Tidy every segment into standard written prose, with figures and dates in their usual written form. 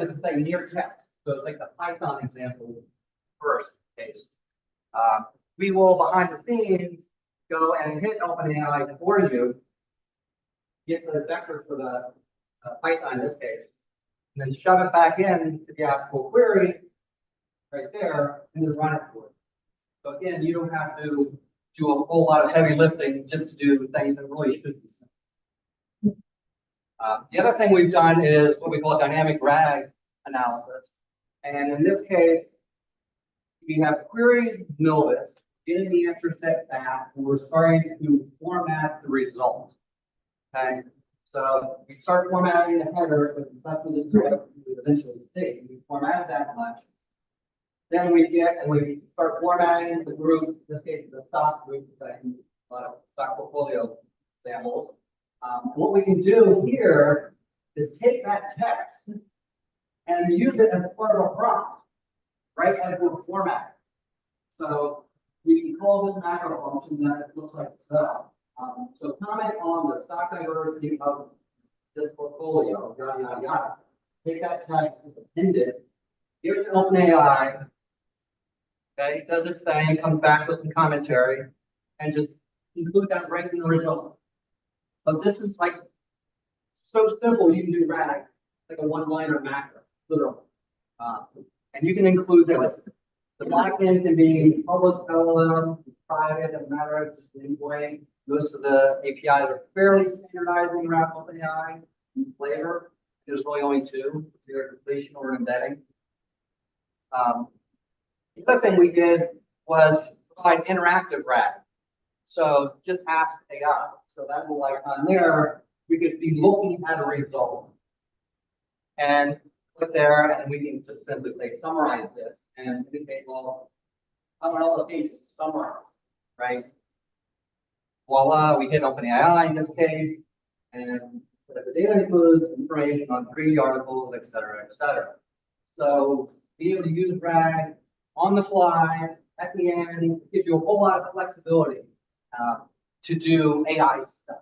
is to say near text. So it's like the Python example first case. We will behind the scenes go and hit OpenAI for you, get the vectors for the Python in this case, and then shove it back in to the actual query right there and then run it for you. So again, you don't have to do a whole lot of heavy lifting just to do things that really should be simple. The other thing we've done is what we call dynamic RAG analysis. And in this case, we have queried Milvis, getting the answer set back, and we're starting to format the result. Okay, so we start formatting the headers, and that's what this is what we eventually see. We format that much. Then we start formatting the group, in this case, the stock group, a lot of stock portfolio examples. What we can do here is take that text and use it as part of a prompt, right, as we're formatting. So we can call this macro function that looks like so. So comment on the stock diversity of this portfolio, yada, yada, yada. Take that text, append it, give it to OpenAI. Okay, it does its thing, comes back with some commentary, and just include that right in the result. But this is like so simple, you can do RAG, like a one-liner macro, literally. And you can include this. The backend can be public LLM, private, doesn't matter, it's just an way. Most of the APIs are fairly standardizing around OpenAI and flavor. There's really only two, it's either completion or embedding. The other thing we did was provide interactive RAG. So just ask AI. So that will, like on there, we could be looking at a result and click there, and we can just simply say summarize this and indicate, well, how about all the pages summarize, right? Voila, we hit OpenAI in this case, and the data includes information on 3 articles, et cetera, et cetera. So being able to use RAG on the fly at the end gives you a whole lot of flexibility to do AI stuff.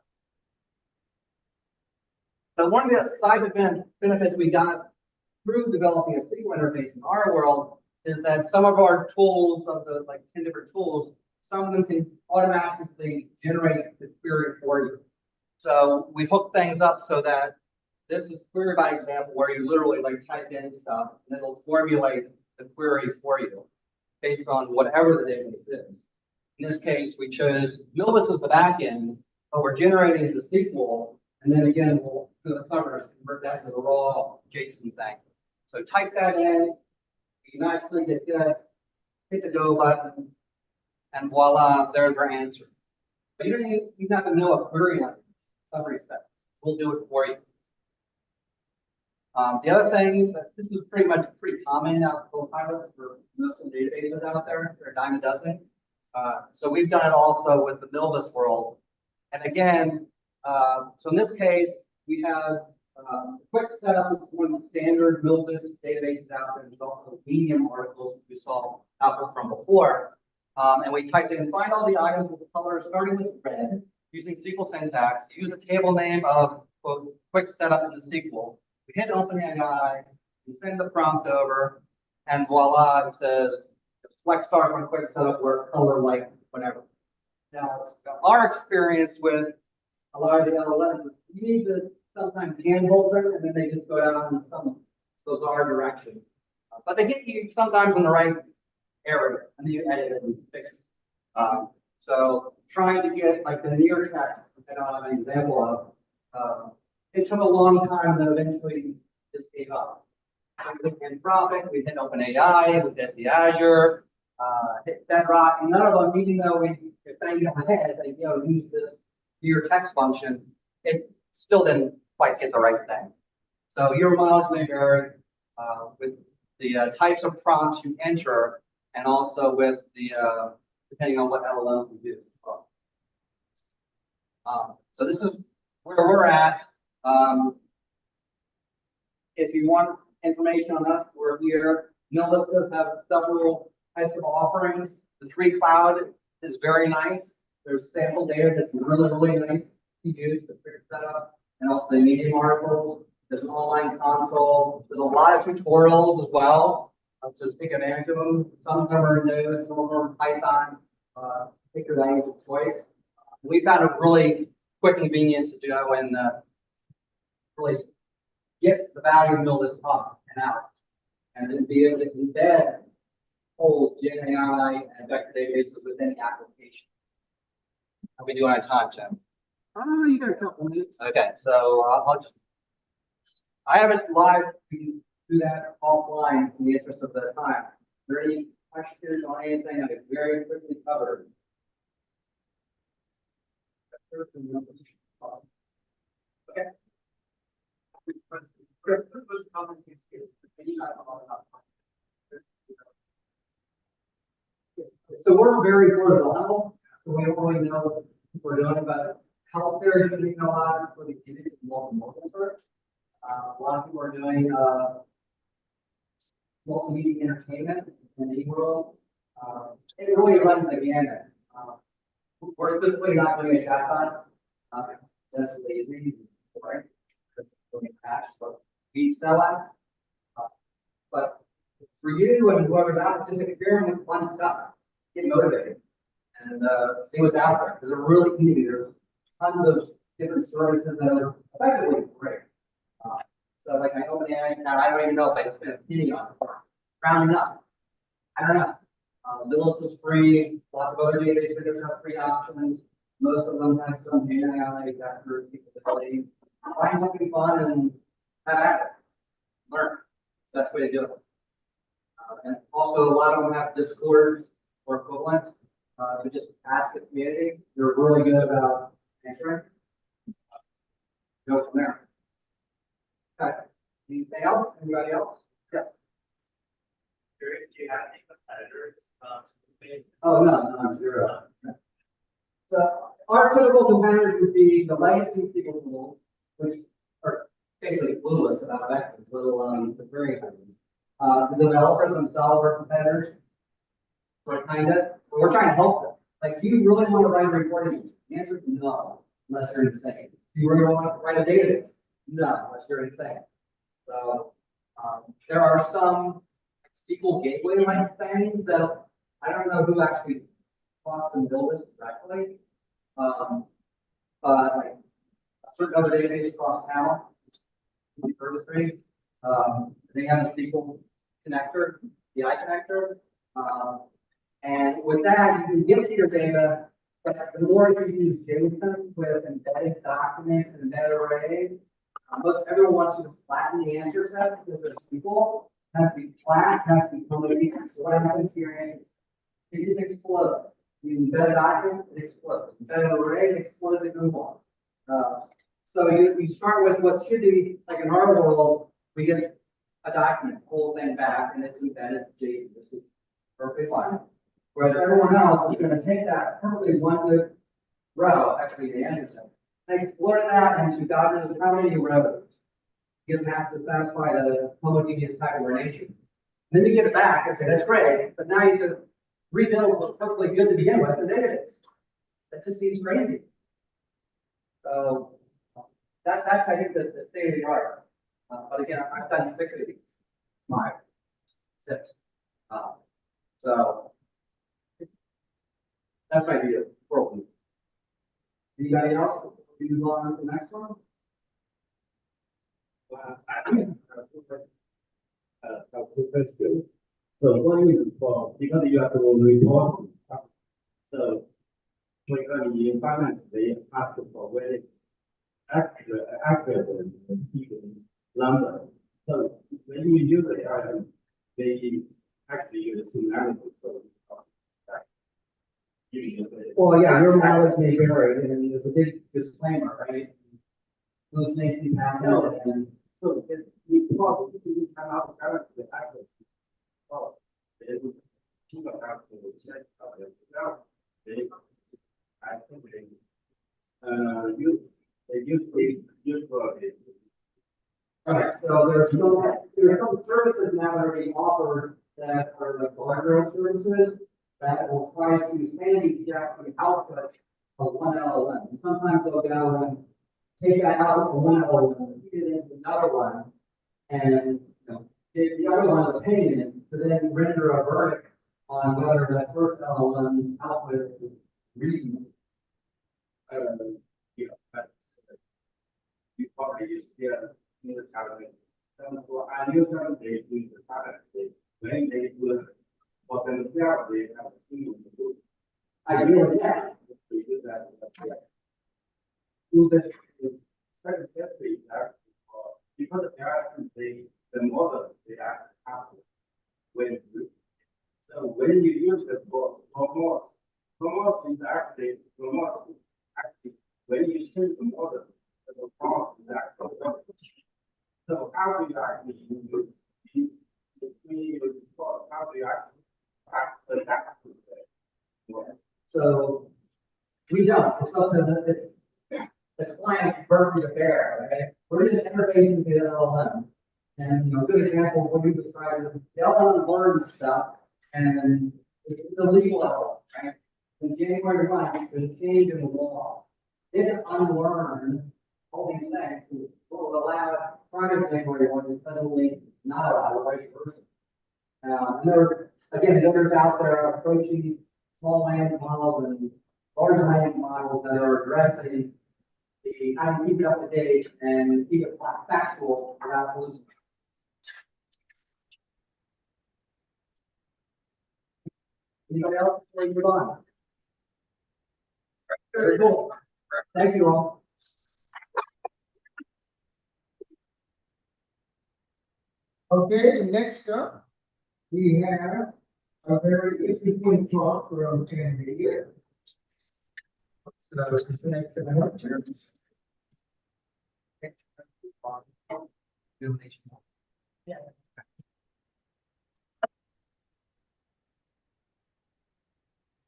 So one of the side benefits we got through developing a SQL interface in our world is that some of our tools, of the like 10 different tools, some of them can automatically generate the query for you. So we hook things up so that this is query by example, where you literally like type in stuff and it'll formulate the query for you based on whatever the database is. In this case, we chose Milvis as the backend, but we're generating the SQL, and then again, we'll do the covers, convert that into the raw JSON thing. So type that in, you nicely get this, hit the go button, and voila, there's our answer. But you don't even have to know a query language, summary steps. We'll do it for you. The other thing, this is pretty common now for pilots for most of the databases out there. There are a dime a dozen. So we've done it also with the Milvis world. And again, so in this case, we have a quick setup of one standard Milvis databases out there. There's also medium articles we saw out from before. And we typed in, find all the items with the color starting with red, using SQL syntax, use the table name of quote, quick setup in the SQL. We hit OpenAI, we send the prompt over, and voila, it says, select start from quick setup where color like whatever. Now, our experience with a lot of the LLMs, you need to sometimes handhold them, and then they just go down in some bizarre direction. But they get you sometimes in the right area, and then you edit it and fix it. So trying to get like the near text, I don't have an example of, it took a long time, and then eventually just gave up. We hit Anthropic, we hit OpenAI, we hit the Azure, hit Bedrock, and none of them, even though we banged on the head, they use this near text function, it still didn't quite get the right thing. So your mileage may vary with the types of prompts you enter, and also with the depending on what LLM you use. So this is where we're at. If you want information on us, we're here. Milvis does have several types of offerings. The free cloud is very nice. There's sample data that's really, really nice to use, the quick setup, and also the medium articles. There's an online console. There's a lot of tutorials as well. So just take advantage of them. Some of them are new, some of them are Python. Pick your language of choice. We found it really quick and convenient to do and really get the value of mill this up and out, and then be able to embed whole Gen AI and vector databases within the application. How are we doing on time, Tim? Oh, you got a couple minutes. Okay, so I'll just, I haven't live, we can do that offline in the interest of the time. Are there any questions on anything I very quickly covered? Okay. So we're very horizontal, so we don't really know what we're doing, but healthcare is using a lot for the units of multimodal search. A lot of people are doing multimedia entertainment in the world. It really runs the gamut. We're specifically not doing a chatbot. That's lazy, right? But we sell it. But for you and whoever's out, just experiment with fun stuff. Get motivated and see what's out there. Because they're really easy. There's tons of different services that are effectively great. So like my OpenAI account, I don't even know if I spent a penny on it. Rounding up. I don't know. Zillow is free. Lots of other database vendors have free options. Most of them have some AI vector capability. Find something fun and have at it. Learn. That's the way to do it. And also, a lot of them have Discords or equivalent. So just ask the community. They're really good about answering. Go from there. Okay. Anything else? Anybody else? Yes. Curious, do you have any competitors? Oh, no, zero. So our typical competitors would be the legacy SQL tools, which are basically clueless about vectors, let alone the query engines. The developers themselves are competitors. We're trying to help them. Like, do you really want to write a reporting engine? The answer is no, unless you're insane. Do you really want to write a database? No, unless you're insane. So there are some SQL gateway like things that I don't know who actually wants to build this directly. But like a certain other database across town, the first three, they have a SQL connector, the I connector. And with that, you can get to your data, but the more you use JSON with embedded documents and embedded arrays, most everyone wants to just flatten the answer set because there's SQL. It has to be flat, it has to be homogeneous. So what happens to your answers? It just explodes. You embed a document, it explodes. Embed an array, it explodes and move on. So you start with what should be, like in our world, we get a document, whole thing back, and it's embedded JSON. This is perfectly fine. Whereas everyone else is going to take that perfectly one good row, actually the answer set, and explore that into God knows how many rows. Because it has to satisfy the homogeneous tabular nature. And then you get it back, okay, that's great, but now you can rebuild what was perfectly good to begin with, the database. That just seems crazy. So that's I think the state of the art. But again, I've done 6 of these. 5, 6. So that's my view. World. Anybody else? Can you move on to the next one? I have a quick question. So what is for because you have to report, so when you in finance they ask for very accurate number. So when you use AI, they actually use scenarios. So well, yeah, your knowledge may vary, and there's a big disclaimer, right? Those things can happen, and so we probably can have the accuracy. Oh, they would people have to check out themselves. I think use for it. right. So there's some services now that are being offered that are like guardrail services that will try to sanity check the output of one LLM. And sometimes they'll go and take that out of one LLM, feed it into another one, and, give the other one's opinion to then render a verdict on whether that first LLM's output is reasonable. Yeah, but you probably use the calculator. So I use them, they do the calculator. When they do it for themselves, they have to do it. Ideally, yeah. They do that. Do this, second step is actually, because they are, the model, they actually have to when you. So when you use the promote is actually, when you change the model, the promote is actually. So how do you actually use it? How do you actually adapt to that? So we don't. It's up to the client's burden to bear, right? We're just interfacing with the LLM. And, a good example of what you described is the LLM learns stuff and it's a legal level, right? In January 1, there's a change in the law. It unlearned all these things, what would allow prior to January 1 is suddenly not allowed, or vice versa. And there, again, others out there approaching small language models and large language models that are addressing the how to keep it up to date and keep it factual without hallucinating. Anybody else before you move on? Very cool. Thank you all. Okay, next up, we have a very interesting talk from Andy here. So, connect to the lecture. Yeah.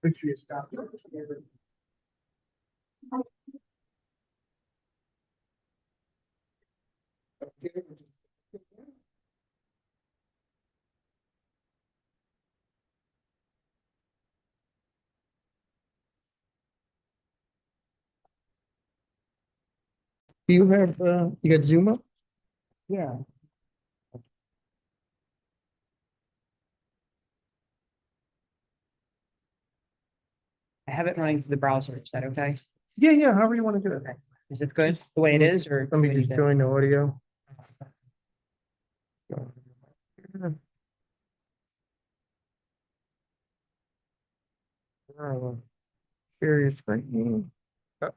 Make sure you stop. Okay. Do you have, you got Zoom up? Yeah. I have it running through the browser. Is that okay? Yeah, however you want to do it. Is it good the way it is, or? Let me just join the audio. Share your screen. Oh.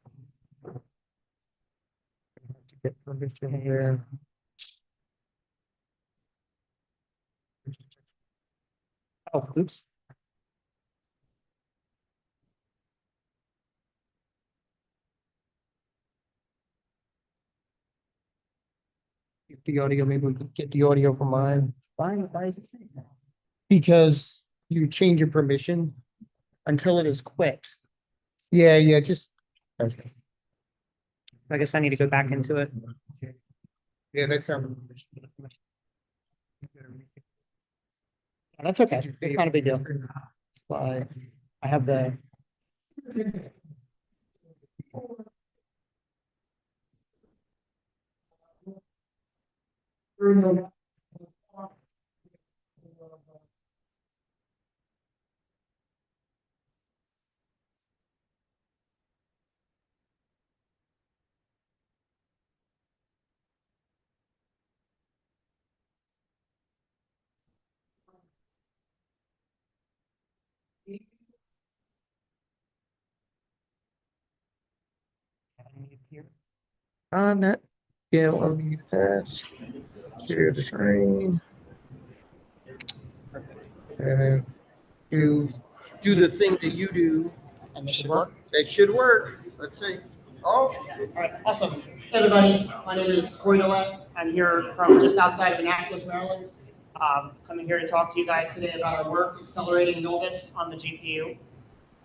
Get permission there. Oh, oops. Get the audio, maybe we could get the audio from mine. Why is it saying that? Because you change your permission. Until it is quit. Yeah, just. I guess I need to go back into it. Yeah, that's how. Yeah, that's okay. It's not a big deal. Slide. I have the. On that. Yeah, let me pass. Share the screen. And then do the thing that you do. And this should work. That should work. Let's see. Oh, All right, awesome. Hey, everybody, my name is Corey Nolet. I'm here from just outside of Annapolis, Maryland. Coming here to talk to you guys today about our work accelerating Novus on the GPU.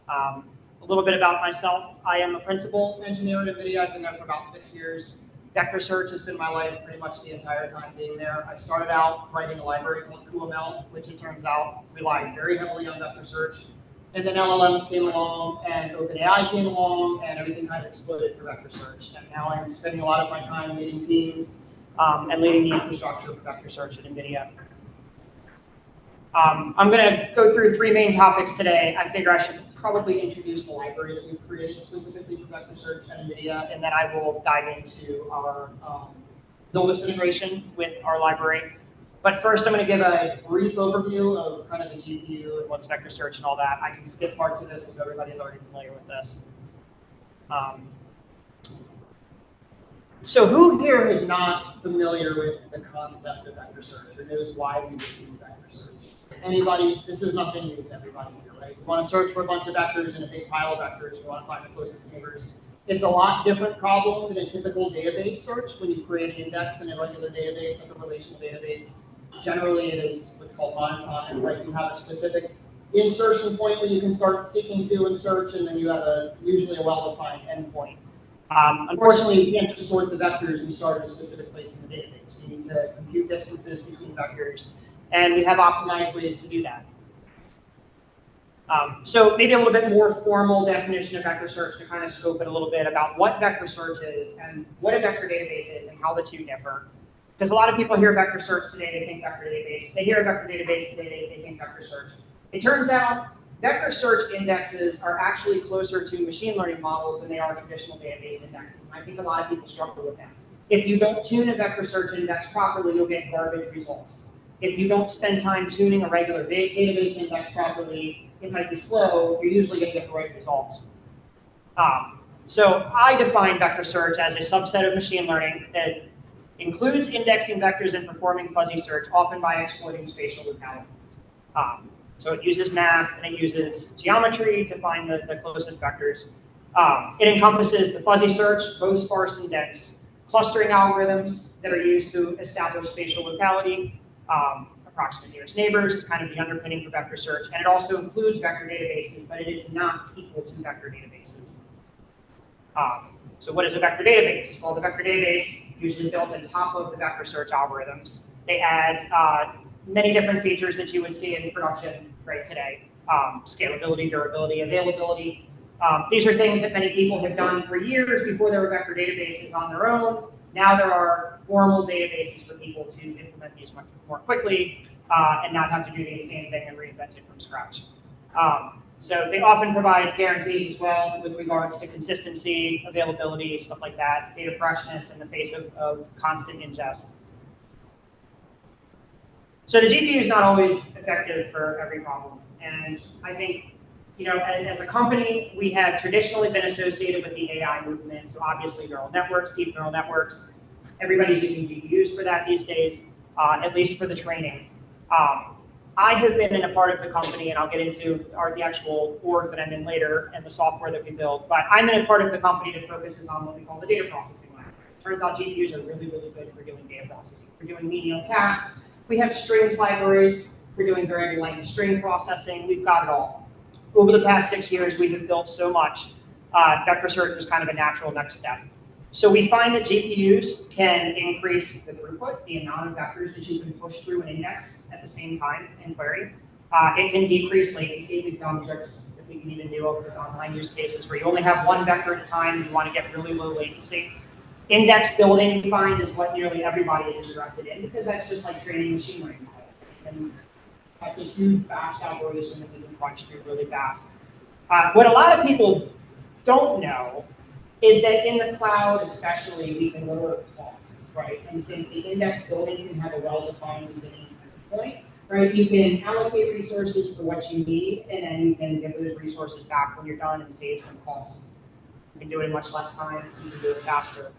A little bit about myself. I am a principal engineer at NVIDIA. I've been there for about 6 years. Vector search has been my life pretty much the entire time being there. I started out writing a library called QML, which it turns out relied very heavily on vector search. And then LLMs came along and OpenAI came along and everything kind of exploded for vector search. And now I'm spending a lot of my time leading teams and leading the infrastructure for vector search at NVIDIA. I'm going to go through 3 main topics today. I figure I should probably introduce the library that we've created specifically for vector search at NVIDIA, and then I will dive into our Novus integration with our library. But first, I'm going to give a brief overview of kind of the GPU and what's vector search and all that. I can skip parts of this if everybody's already familiar with this. So who here is not familiar with the concept of vector search or knows why we would do vector search? Anybody? This is nothing new to everybody here, right? You want to search for a bunch of vectors in a big pile of vectors. You want to find the closest neighbors. It's a lot different problem than a typical database search when you create an index in a regular database, like a relational database. Generally, it is what's called monotonic, right? You have a specific insertion point where you can start seeking to and search, and then you have usually a well-defined endpoint. Unfortunately, you can't just sort the vectors and start at a specific place in the database. You need to compute distances between vectors, and we have optimized ways to do that. So maybe a little bit more formal definition of vector search to kind of scope it a little bit about what vector search is and what a vector database is and how the two differ. Because a lot of people hear vector search today, they think vector database. They hear vector database today, they think vector search. It turns out vector search indexes are actually closer to machine learning models than they are traditional database indexes. And I think a lot of people struggle with that. If you don't tune a vector search index properly, you'll get garbage results. If you don't spend time tuning a regular database index properly, it might be slow, you're usually going to get the right results. So I define vector search as a subset of machine learning that includes indexing vectors and performing fuzzy search, often by exploiting spatial locality. So it uses math and it uses geometry to find the closest vectors. It encompasses the fuzzy search, both sparse and dense, clustering algorithms that are used to establish spatial locality, approximate nearest neighbors is kind of the underpinning for vector search, and it also includes vector databases, but it is not equal to vector databases. So what is a vector database? Well, the vector database usually built on top of the vector search algorithms. They add many different features that you would see in production right today. Scalability, durability, availability. These are things that many people have done for years before there were vector databases on their own. Now there are formal databases for people to implement these much more quickly and not have to do the same thing and reinvent it from scratch. So they often provide guarantees as well with regards to consistency, availability, stuff like that, data freshness in the face of constant ingest. So the GPU is not always effective for every problem. And I think, you know, as a company, we have traditionally been associated with the AI movement. So obviously neural networks, deep neural networks, everybody's using GPUs for that these days, at least for the training. I have been in a part of the company, and I'll get into the actual org that I'm in later and the software that we build, but I'm in a part of the company that focuses on what we call the data processing layer. Turns out GPUs are really, really good for doing data processing. For doing menial tasks, we have strings libraries. For doing variable length string processing, we've got it all. Over the past 6 years, we have built so much. Vector search was kind of a natural next step. So we find that GPUs can increase the throughput, the amount of vectors that you can push through an index at the same time in query. It can decrease latency. We've found tricks that we can even do over with online use cases where you only have one vector at a time and you want to get really low latency. Index building, we find, is what nearly everybody is interested in because that's just like training machine learning models. And that's a huge batch operation that we can crunch through really fast. What a lot of people don't know is that in the cloud, especially, we can lower costs, right? And since the index building can have a well-defined beginning and point, right? You can allocate resources for what you need, and then you can give those resources back when you're done and save some costs. You can do it in much less time. You can do it faster.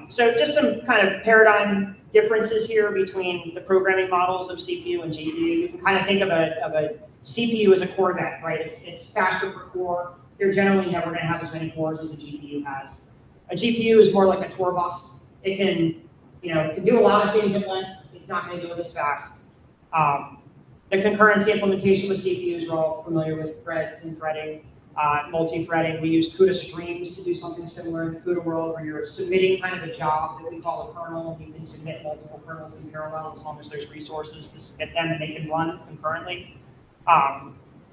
So just some kind of paradigm differences here between the programming models of CPU and GPU. You can kind of think of a CPU as a Corvette, right? It's faster per core. They're generally never going to have as many cores as a GPU has. A GPU is more like a tour bus. It can, it can do a lot of things at once. It's not going to do it as fast. The concurrency implementation with CPUs, we're all familiar with threads and threading, multi-threading. We use CUDA streams to do something similar in the CUDA world where you're submitting kind of a job that we call a kernel. You can submit multiple kernels in parallel as long as there's resources to submit them and they can run concurrently.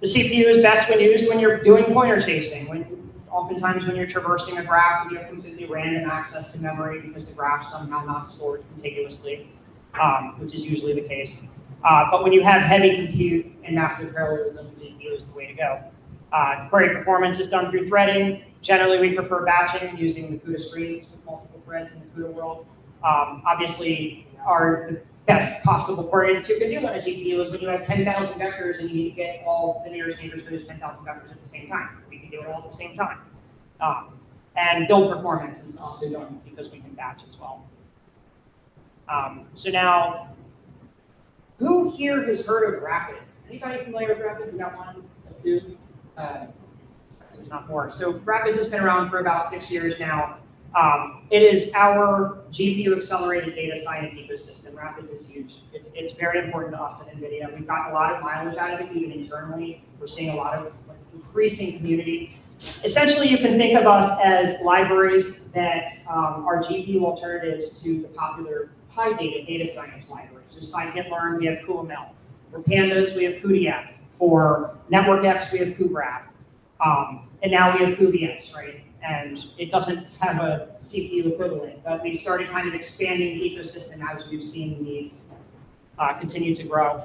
The CPU is best when used when you're doing pointer chasing, when oftentimes when you're traversing a graph, you have completely random access to memory because the graph's somehow not stored contiguously, which is usually the case. But when you have heavy compute and massive parallelism, GPU is the way to go. Query performance is done through threading. Generally, we prefer batching using the CUDA streams with multiple threads in the CUDA world. Obviously, the best possible query that you can do on a GPU is when you have 10,000 vectors and you need to get all the nearest neighbors for those 10,000 vectors at the same time. We can do it all at the same time. And build performance is also done because we can batch as well. So now, who here has heard of Rapids? Anybody familiar with Rapids? We got one, two. There's not more. So Rapids has been around for about 6 years now. It is our GPU accelerated data science ecosystem. Rapids is huge. It's very important to us at NVIDIA. We've gotten a lot of mileage out of it, even internally. We're seeing a lot of increasing community. Essentially, you can think of us as libraries that are GPU alternatives to the popular PyData data science libraries. So scikit-learn, we have cuML. For pandas, we have cuDF. For NetworkX, we have cuGraph. And now we have cuVS, right? And it doesn't have a CPU equivalent, but we've started kind of expanding the ecosystem as we've seen needs continue to grow.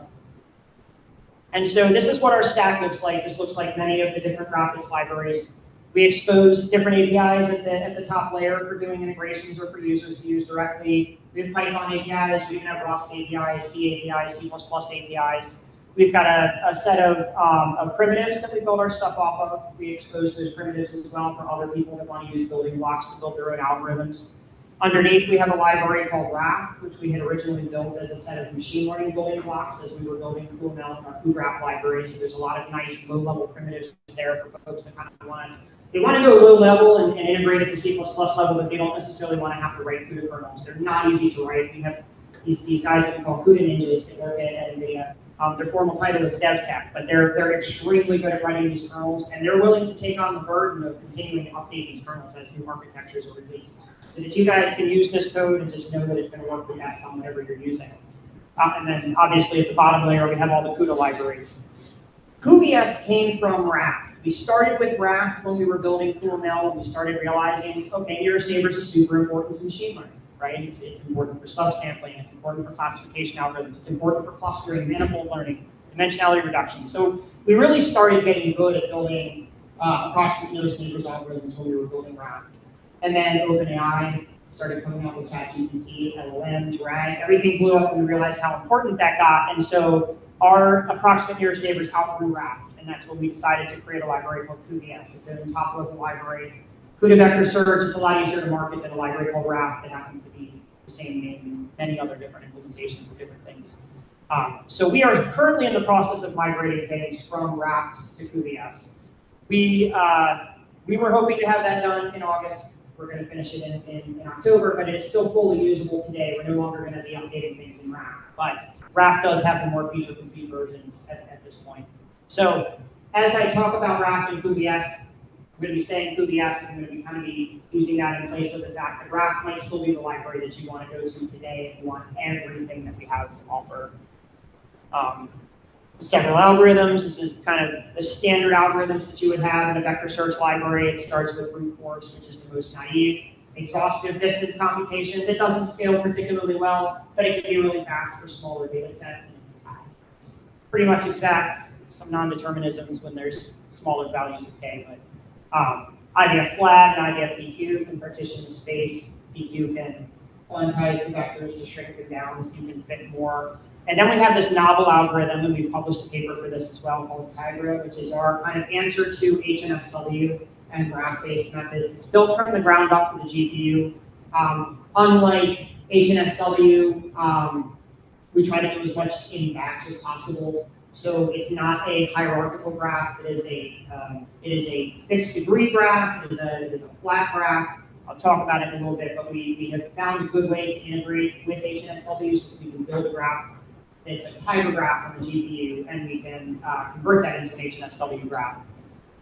And so this is what our stack looks like. This looks like many of the different Rapids libraries. We expose different APIs at the top layer for doing integrations or for users to use directly. We have Python APIs, we can have Rust APIs, C APIs, C++ APIs. We've got a set of primitives that we build our stuff off of. We expose those primitives as well for other people that want to use building blocks to build their own algorithms. Underneath, we have a library called Graph, which we had originally built as a set of machine learning building blocks as we were building cuML and our cuGraph library. So there's a lot of nice low-level primitives there for folks that kind of want to go low level and integrate at the C++ level, but they don't necessarily want to have to write CUDA kernels. They're not easy to write. We have these guys that we call CUDA ninjas that work at NVIDIA. Their formal title is dev tech, but they're extremely good at writing these kernels, and they're willing to take on the burden of continuing to update these kernels as new architectures are released, so that you guys can use this code and just know that it's going to work the best on whatever you're using. And then obviously at the bottom layer, we have all the CUDA libraries. cuVS came from Raft. We started with Raft when we were building cuML, and we started realizing, okay, nearest neighbors is super important to machine learning. Right? It's important for subsampling, it's important for classification algorithms, it's important for clustering, manifold learning, dimensionality reduction. So we really started getting good at building approximate nearest neighbors algorithms when we were building Raft. And then OpenAI started coming out with ChatGPT, LLMs, RAG, everything blew up and we realized how important that got. And so our approximate nearest neighbors outgrew Raft. And that's when we decided to create a library called cuVS. It's a top level library. CUDA vector search is a lot easier to market than a library called Raft that happens to be the same name in many other different implementations of different things. So we are currently in the process of migrating things from Raft to cuVS. We were hoping to have that done in August. We're going to finish it in October, but it's still fully usable today. We're no longer going to be updating things in Raft, but Raft does have the more feature complete versions at this point. So as I talk about Raft and cuVS, I'm going to be saying cuVS, I'm going to be kind of using that in place of the fact that Raft might still be the library that you want to go to today if you want everything that we have to offer. Several algorithms. This is kind of the standard algorithms that you would have in a vector search library. It starts with brute force, which is the most naive. Exhaustive distance computation that doesn't scale particularly well, but it can be really fast for smaller data sets. And it's pretty much exact. Some non-determinisms when there's smaller values of k, but IDF flat and IDF BQ can partition the space. BQ can quantize the vectors to shrink them down so you can fit more. And then we have this novel algorithm, and we've published a paper for this as well called Kygra, which is our kind of answer to HNSW and graph-based methods. It's built from the ground up for the GPU. Unlike HNSW, we try to do as much in batch as possible. So it's not a hierarchical graph. It is a fixed degree graph. It is a flat graph. I'll talk about it in a little bit, but we have found a good way to integrate with HNSW so that we can build a graph. It's a Kygra graph on the GPU, and we can convert that into an HNSW graph.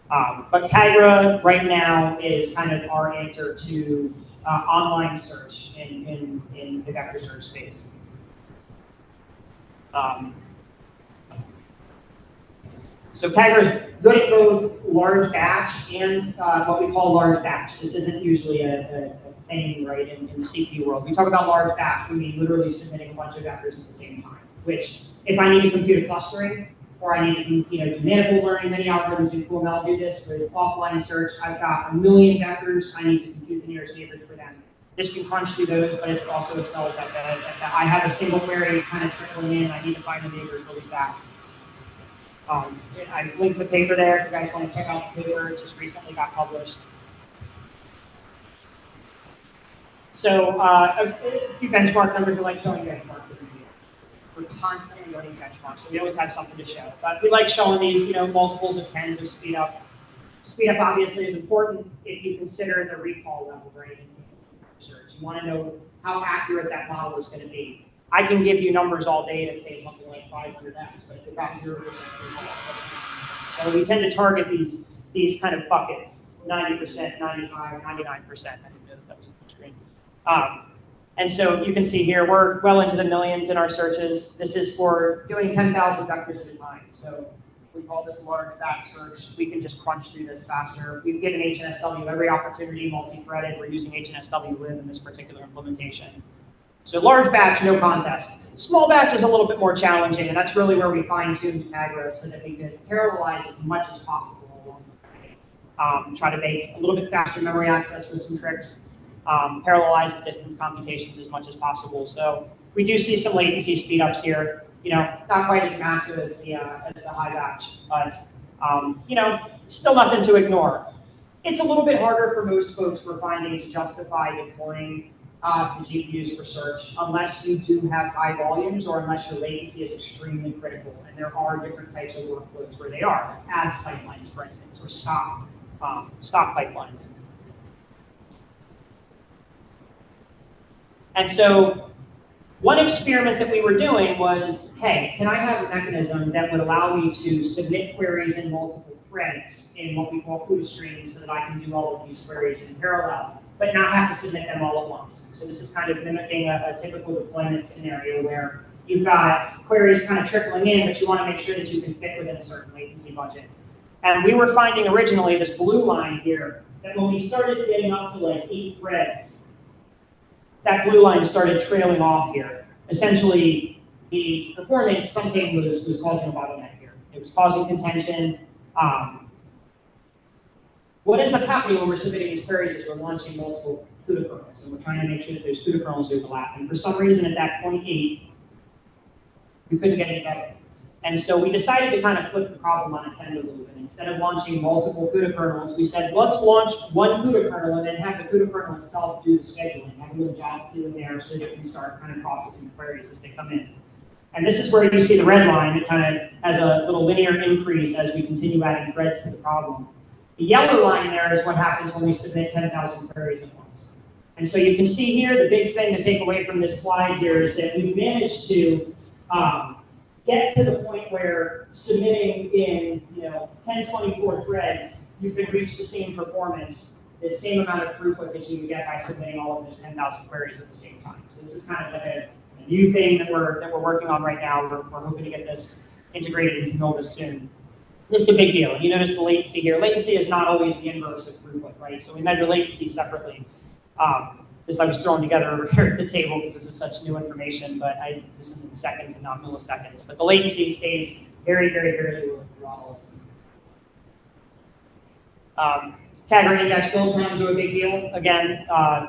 But Kygra right now is kind of our answer to online search in the vector search space. So Kaggle is good at both large batch and what we call large batch. This isn't usually a thing, right, in the CPU world. We talk about large batch, we mean literally submitting a bunch of vectors at the same time, which if I need to compute a clustering, or I need to do manifold learning, many algorithms in QML do this with offline search. I've got a million vectors, I need to compute the nearest neighbors for them. This can crunch through those, but it also excels at that. I have a single query kind of trickling in, I need to find the neighbors really fast. I linked the paper there if you guys want to check out the paper. It just recently got published. So a few benchmark numbers. We like showing benchmarks every year. We're constantly running benchmarks, so we always have something to show. But we like showing these, multiples of tens of speed up. Speed up obviously is important if you consider the recall level, right? In research, you want to know how accurate that model is going to be. I can give you numbers all day that say something like 500x, but if it's about 0%, so we tend to target these kind of buckets, 90%, 95, 99%. I didn't know that was on the screen. And so you can see here, we're well into the millions in our searches. This is for doing 10,000 vectors at a time. So we call this large batch search. We can just crunch through this faster. We've given HNSW every opportunity, multi-threaded. We're using HNSW lib in this particular implementation. So large batch, no contest. Small batch is a little bit more challenging, and that's really where we fine-tuned Kaggle so that we could parallelize as much as possible along the way. Try to make a little bit faster memory access with some tricks. Parallelize the distance computations as much as possible. So we do see some latency speedups here. Not quite as massive as the high batch, but still nothing to ignore. It's a little bit harder for most folks we're finding to justify deploying the GPUs for search, unless you do have high volumes or unless your latency is extremely critical. And there are different types of workflows where they are, ads pipelines, for instance, or stock pipelines. And so one experiment that we were doing was, hey, can I have a mechanism that would allow me to submit queries in multiple threads in what we call CUDA streams so that I can do all of these queries in parallel, but not have to submit them all at once. So this is kind of mimicking a typical deployment scenario where you've got queries kind of trickling in, but you want to make sure that you can fit within a certain latency budget. And we were finding originally this blue line here, that when we started getting up to like 8 threads, that blue line started trailing off here. Essentially, the performance, something was causing a bottleneck here. It was causing contention. What ends up happening when we're submitting these queries is we're launching multiple CUDA kernels, and we're trying to make sure that those CUDA kernels overlap. And for some reason, at that 0.8, we couldn't get any better. And so we decided to kind of flip the problem on its end a little bit. Instead of launching multiple CUDA kernels, we said, let's launch one CUDA kernel and then have the CUDA kernel itself do the scheduling, have a little job queue in there so that it can start kind of processing queries as they come in. And this is where you see the red line that kind of has a little linear increase as we continue adding threads to the problem. The yellow line there is what happens when we submit 10,000 queries at once. And so you can see here, the big thing to take away from this slide here is that we've managed to get to the point where submitting in 1024 threads, you can reach the same performance, the same amount of throughput that you can get by submitting all of those 10,000 queries at the same time. So this is kind of like a new thing that we're working on right now. We're hoping to get this integrated into Novus soon. This is a big deal. You notice the latency here. Latency is not always the inverse of throughput, right? So we measure latency separately. This I was throwing together over here at the table because this is such new information, but this is in seconds and not milliseconds. But the latency stays very, very, very low through all of this. Kaggle index build times are a big deal. Again,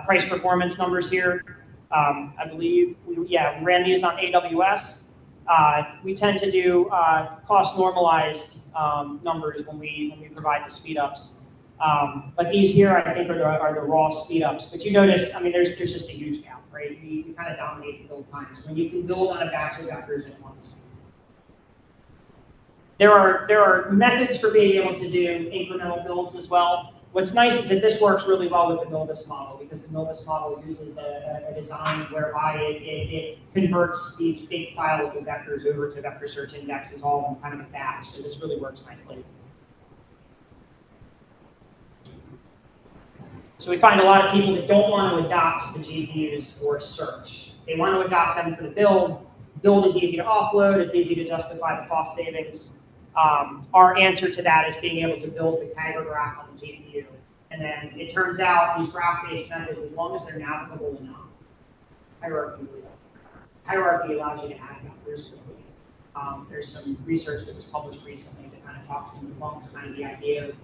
price performance numbers here. I believe, we ran these on AWS. We tend to do cost normalized numbers when we provide the speed ups. But these here, I think, are the raw speed ups. But you notice, I mean, there's just a huge gap, right? We kind of dominate the build times when you can build on a batch of vectors at once. There are methods for being able to do incremental builds as well. What's nice is that this works really well with the Novus model because the Novus model uses a design whereby it converts these big files of vectors over to vector search indexes all in kind of a batch. So this really works nicely. So we find a lot of people that don't want to adopt the GPUs for search. They want to adopt them for the build. Build is easy to offload. It's easy to justify the cost savings. our answer to that is being able to build the Kaggle graph on the GPU. And then it turns out these graph-based methods, as long as they're navigable enough, hierarchy really doesn't matter. Hierarchy allows you to add vectors quickly. There's some research that was published recently that kind of talks and debunks kind of the idea of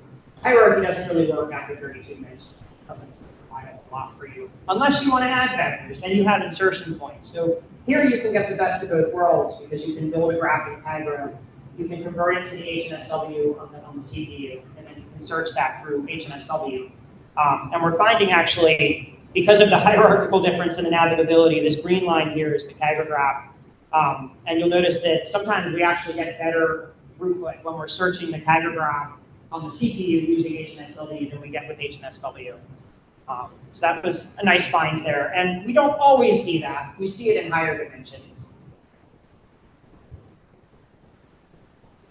hierarchy doesn't really work after 32 minutes. It doesn't provide a lot for you. Unless you want to add vectors, then you have insertion points. So here you can get the best of both worlds because you can build a graph in Kaggle. You can convert it to the HNSW on the CPU, and then you can search that through HNSW. And we're finding actually, because of the hierarchical difference in the navigability, this green line here is the Kaggle graph. And you'll notice that sometimes we actually get better throughput when we're searching the Kaggle graph on the CPU using HNSW than we get with HNSW. So that was a nice find there. And we don't always see that. We see it in higher dimensions.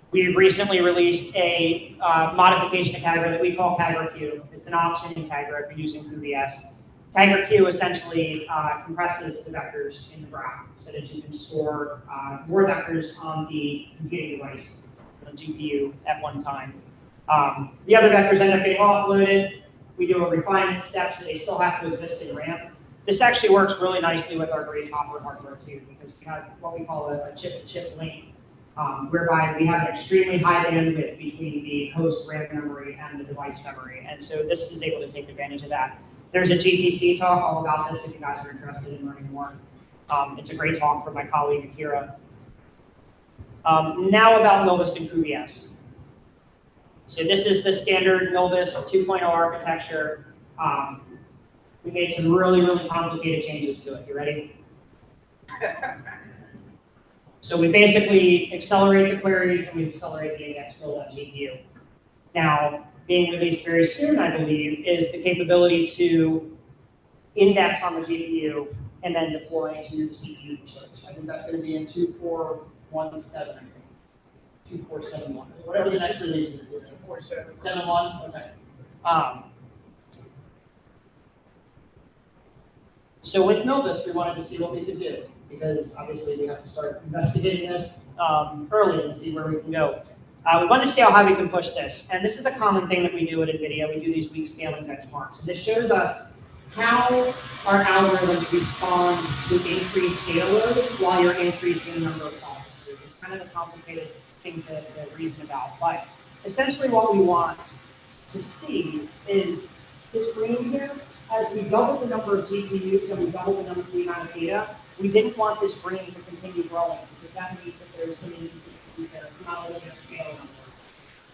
We've recently released a modification to Kaggle that we call Kaggle Q. It's an option in Kaggle if you're using QVS. Kaggle Q essentially compresses the vectors in the graph so that you can store more vectors on the computing device, the GPU, at one time. The other vectors end up getting offloaded. We do a refinement step so they still have to exist in RAM. This actually works really nicely with our Grace Hopper hardware too, because we have what we call a chip-to-chip link, whereby we have an extremely high bandwidth between the host RAM memory and the device memory. And so this is able to take advantage of that. There's a GTC talk all about this if you guys are interested in learning more. It's a great talk from my colleague Akira. Now about Milvus and QVS. So this is the standard Milvus 2.0 architecture. We made some really, really complicated changes to it. You ready? So we basically accelerate the queries and we accelerate the index build on GPU. Now, being released very soon, I believe, is the capability to index on the GPU and then deploy to the CPU for search. I think that's going to be in 2417, I think. 2471. Whatever the next release is. 2471. Okay. So with Milvus, we wanted to see what we could do because obviously we have to start investigating this early and see where we can go. We wanted to see how high we can push this. And this is a common thing that we do at NVIDIA. We do these weak scaling benchmarks. And this shows us how our algorithms respond to increased data load while you're increasing the number of processors. It's kind of a complicated thing to reason about. But essentially what we want to see is this green here. As we double the number of GPUs and we double the amount of data, we didn't want this green to continue growing because that means that there's some inconsistency there. It's not a linear scale anymore.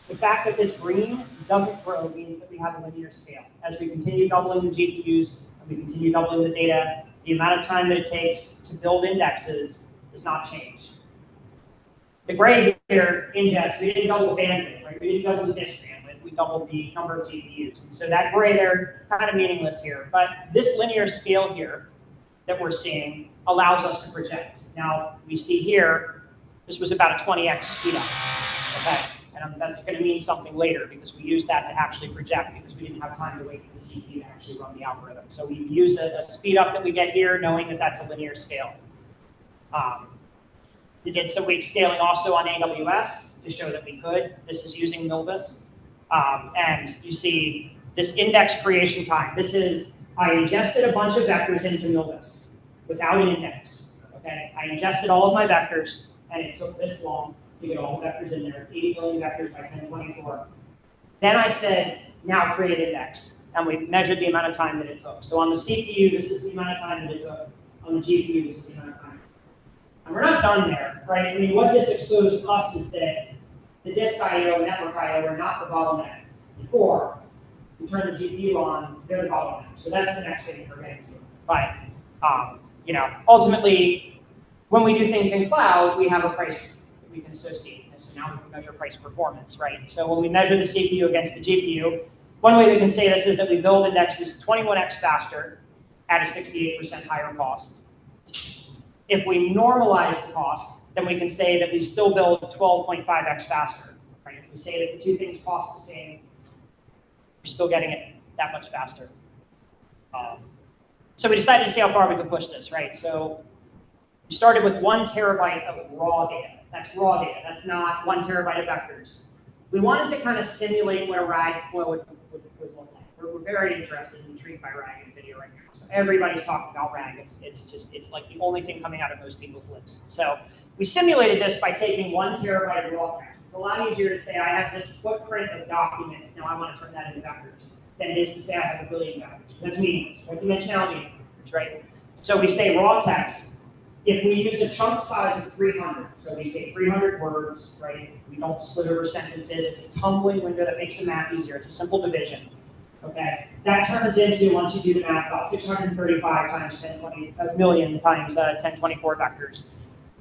The fact that this green doesn't grow means that we have a linear scale. As we continue doubling the GPUs and we continue doubling the data, the amount of time that it takes to build indexes does not change. The gray here, ingest, we didn't double the bandwidth, right? We didn't double the disk bandwidth. We doubled the number of GPUs. And so that gray there is kind of meaningless here. But this linear scale here that we're seeing allows us to project. Now, we see here, this was about a 20x speed up. Okay, and that's going to mean something later because we use that to actually project because we didn't have time to wait for the CPU to actually run the algorithm. So we use a speed up that we get here knowing that that's a linear scale. We did some weak scaling also on AWS to show that we could. This is using Milvus. And you see this index creation time. This is, I ingested a bunch of vectors into Milvus without an index. Okay, I ingested all of my vectors and it took this long to get all the vectors in there. It's 80 million vectors by 1024. Then I said, now create an index. And we measured the amount of time that it took. So on the CPU, this is the amount of time that it took. On the GPU, this is the amount of time. And we're not done there, right? I mean, what this exposed to us is that the disk I/O and network I/O are not the bottleneck. Before we turn the GPU on, they're the bottleneck. So that's the next thing we're getting to. But you know, ultimately, when we do things in cloud, we have a price that we can associate this. So now we can measure price performance, right? So when we measure the CPU against the GPU, one way we can say this is that we build indexes 21x faster at a 68% higher cost. If we normalize the cost, then we can say that we still build 12.5x faster. Right? If we say that the two things cost the same, we're still getting it that much faster. So we decided to see how far we could push this, right? So we started with 1 terabyte of raw data. That's raw data. That's not 1 terabyte of vectors. We wanted to kind of simulate what a RAG flow would look like. We're very interested and intrigued by RAG in video right now. So everybody's talking about RAG. It's like the only thing coming out of most people's lips. So we simulated this by taking 1 terabyte of raw text. It's a lot easier to say I have this footprint of documents. Now I want to turn that into vectors than it is to say I have 1 billion vectors. That's meaningless. What dimensionality vectors, right? So we say raw text. If we use a chunk size of 300, so we say 300 words, right? We don't split over sentences. It's a tumbling window that makes the math easier. It's a simple division, okay? That turns into, once you do the math, about 635 times 1020, a million times 1024 vectors.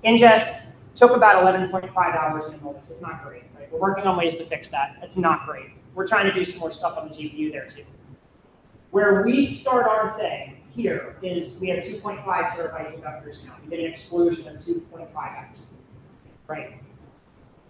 Ingest took about 11.5 hours in Novus. It's not great, right? We're working on ways to fix that. It's not great. We're trying to do some more stuff on the GPU there too. Where we start our thing here is we have 2.5 terabytes of vectors now. We get an explosion of 2.5x, right?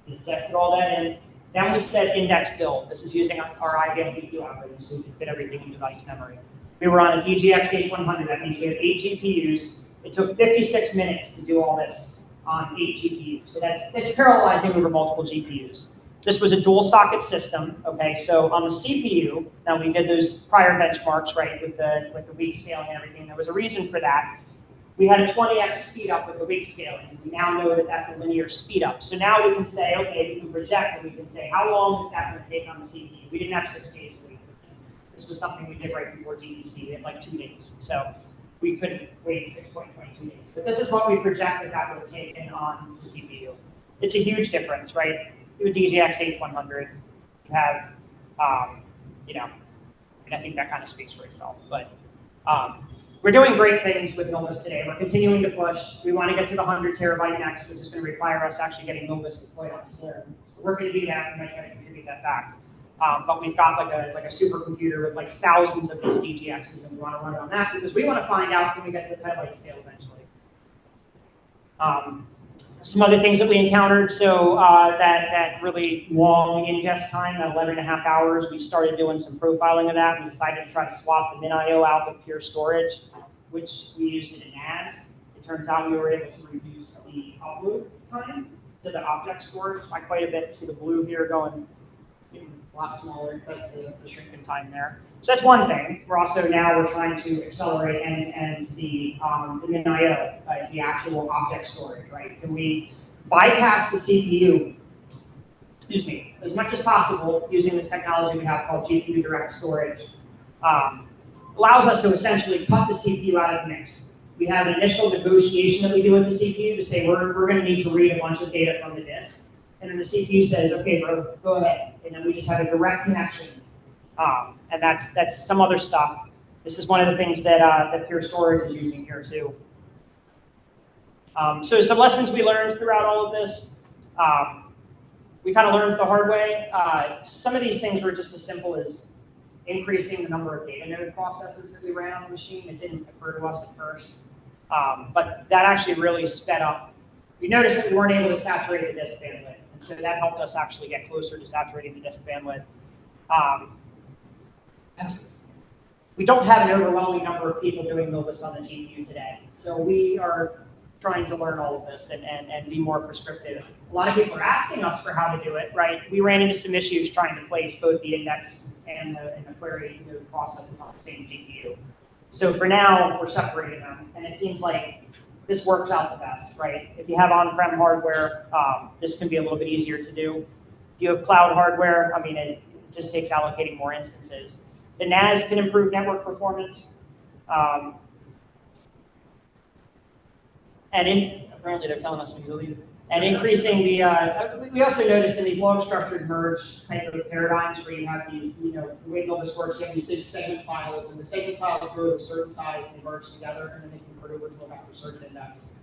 We ingested all that in. Then we said index build. This is using our IBM DQ algorithm, so we can fit everything in device memory. We were on a DGX H100. That means we have 8 GPUs. It took 56 minutes to do all this on 8 GPUs. So that's parallelizing over multiple GPUs. This was a dual socket system, okay? So on the CPU, now we did those prior benchmarks, right, with the weak scaling and everything. There was a reason for that. We had a 20x speed up with the weak scaling. We now know that that's a linear speed up. So now we can say, okay, we can project and we can say, how long is that going to take on the CPU? We didn't have 6 days to wait for this. This was something we did right before GDC. We had like 2 days. So we couldn't wait 6.22 days. But this is what we projected that would have taken on the CPU. It's a huge difference, right? You have DGX H100, you have, you know, and I think that kind of speaks for itself. But we're doing great things with Novus today. We're continuing to push. We want to get to the 100 terabyte next, which is going to require us actually getting Novus deployed on Slim. So we're going to do that. We might try to contribute that back. But we've got like a supercomputer with like thousands of these DGXs, and we want to run it on that because we want to find out when we get to the petabyte scale eventually. Some other things that we encountered, so that really long ingest time, that 11.5 hours, we started doing some profiling of that. We decided to try to swap the MinIO out with pure storage, which we used it in NAS. It turns out we were able to reduce the upload time to the object storage by quite a bit. See the blue here going a lot smaller. That's the shrinking time there. So that's one thing. We're also we're trying to accelerate end-to-end the MinIO, the actual object storage, right? Can we bypass the CPU, excuse me, as much as possible using this technology we have called GPU direct storage? Allows us to essentially cut the CPU out of the mix. We have an initial negotiation that we do with the CPU to say we're going to need to read a bunch of data from the disk. And then the CPU says, okay, bro, go ahead. And then we just have a direct connection. And that's some other stuff. This is one of the things that Pure Storage is using here too. So some lessons we learned throughout all of this. We kind of learned the hard way. Some of these things were just as simple as increasing the number of data node processes that we ran on the machine. It didn't occur to us at first. But that actually really sped up. We noticed that we weren't able to saturate the disk bandwidth. And so that helped us actually get closer to saturating the disk bandwidth. We don't have an overwhelming number of people doing Novus on the GPU today. So we are trying to learn all of this and be more prescriptive. A lot of people are asking us for how to do it, right? We ran into some issues trying to place both the index and the query node processes on the same GPU. So for now, we're separating them. And it seems like this works out the best, right? If you have on-prem hardware, this can be a little bit easier to do. If you have cloud hardware, I mean, it just takes allocating more instances. The NAS can improve network performance. Apparently they're telling us we can leave. And increasing the, we also noticed in these long structured merge type of paradigms where you have these, the way this works, you have these big segment files, and the segment files grow to a certain size and they merge together, and then they convert over to a vector search index.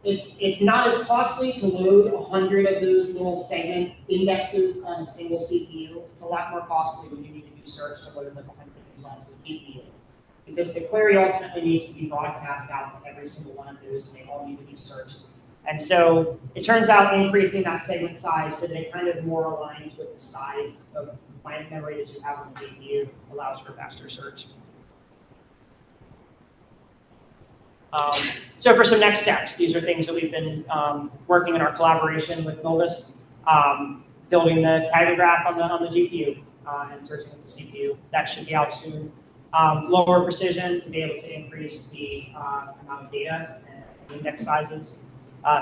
It's not as costly to load 100 of those little segment indexes on a single CPU. It's a lot more costly when you need to do search to load like 100 things onto a GPU. Because the query ultimately needs to be broadcast out to every single one of those, and they all need to be searched. And so it turns out increasing that segment size so that it kind of more aligns with the size of memory that you have on the GPU allows for faster search. So for some next steps, these are things that we've been working in our collaboration with Novus, building the categraph on the GPU and searching with the CPU. That should be out soon. Lower precision to be able to increase the amount of data and index sizes.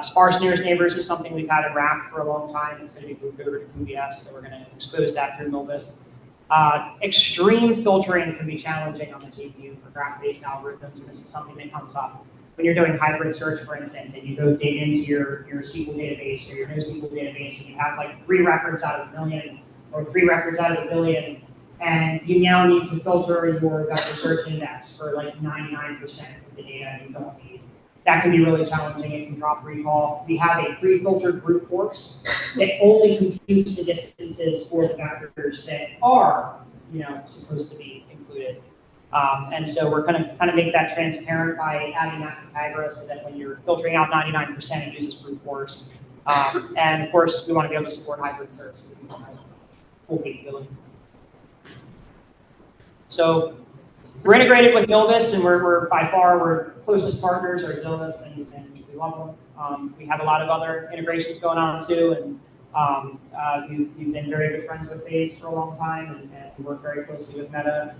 Sparse nearest neighbors is something we've had in Raft for a long time. It's going to be moved over to QBS, so we're going to expose that through Novus. Extreme filtering can be challenging on the GPU for graph-based algorithms, and this is something that comes up when you're doing hybrid search, for instance, and you go dig into your SQL database or your NoSQL database, and you have like 3 records out of a million or 3 records out of a billion, and you now need to filter your vector search index for like 99% of the data you don't need. That can be really challenging. It can drop recall. We have a pre-filtered brute force that only computes the distances for the vectors that are, supposed to be included. And so we're going to kind of make that transparent by adding that to Tigris so that when you're filtering out 99%, it uses brute force. And of course, we want to be able to support hybrid search so that we don't have full capability. So we're integrated with Novus, and we're by far our closest partners are Novus, and we love them. We have a lot of other integrations going on too, and we've been very good friends with Phase for a long time, and work very closely with Meta.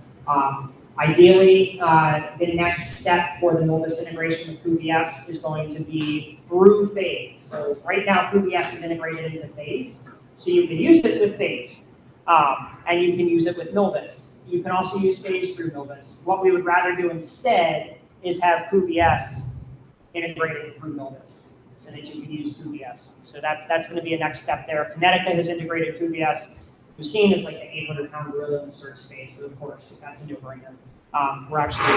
Ideally, the next step for the Novus integration with QBS is going to be through Phase. So right now, QBS is integrated into Phase, so you can use it with Phase, and you can use it with Novus. You can also use Phase through Novus. What we would rather do instead is have QBS integrated through Novus so that you can use QBS. So that's going to be a next step there. Kinetica has integrated QBS. We've seen it's like an 800-pound gorilla in the search space, so of course, that's a no-brainer. We're actually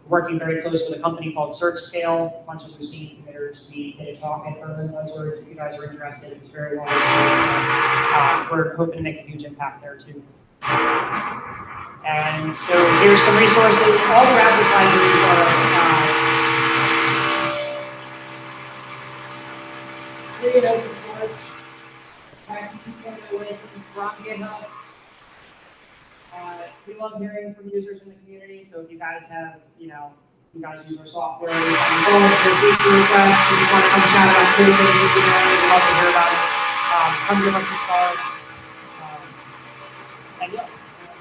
working very close with a company called SearchScale. A bunch of Lucene committers. We did a talk at Berlin Buzzwords. If you guys are interested, it was very well received. We're hoping to make a huge impact there too. And so here's some resources. All the rapid libraries are free and open source. Paxi 2.0 license from GitHub. We love hearing from users in the community. So if you guys have, you guys use our software, or feature requests, you just want to come chat about cool things that you know, we'd love to hear about it. Come give us a star. And yeah,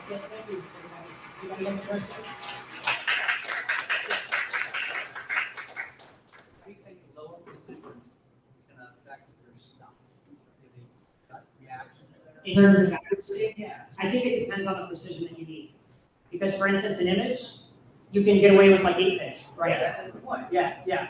that's it. Thank you, everybody. You want to get the rest of it? How do you think lower precision is going to affect your stuff? Gut reaction? In terms of accuracy, Yeah. I think it depends on the precision that you need. Because for instance, an image, you can get away with like 8-bit, right? Yeah, that's the point. Yeah.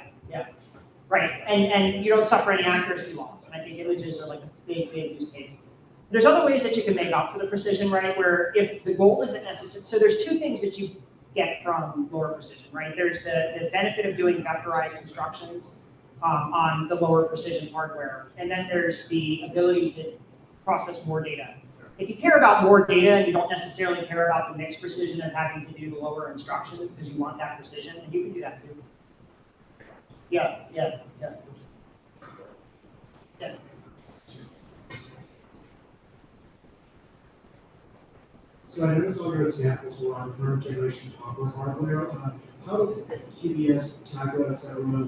Right, and you don't suffer any accuracy loss. And I think images are like a big use case. There's other ways that you can make up for the precision, right? Where if the goal isn't necessary, so there's 2 things that you get from lower precision, right? There's the benefit of doing vectorized instructions on the lower precision hardware. And then there's the ability to process more data. If you care about more data and you don't necessarily care about the mixed precision of having to do lower instructions because you want that precision, and you can do that too. Yeah. So I noticed all your examples were on current generation hardware. How does QBS, Tigris, et cetera,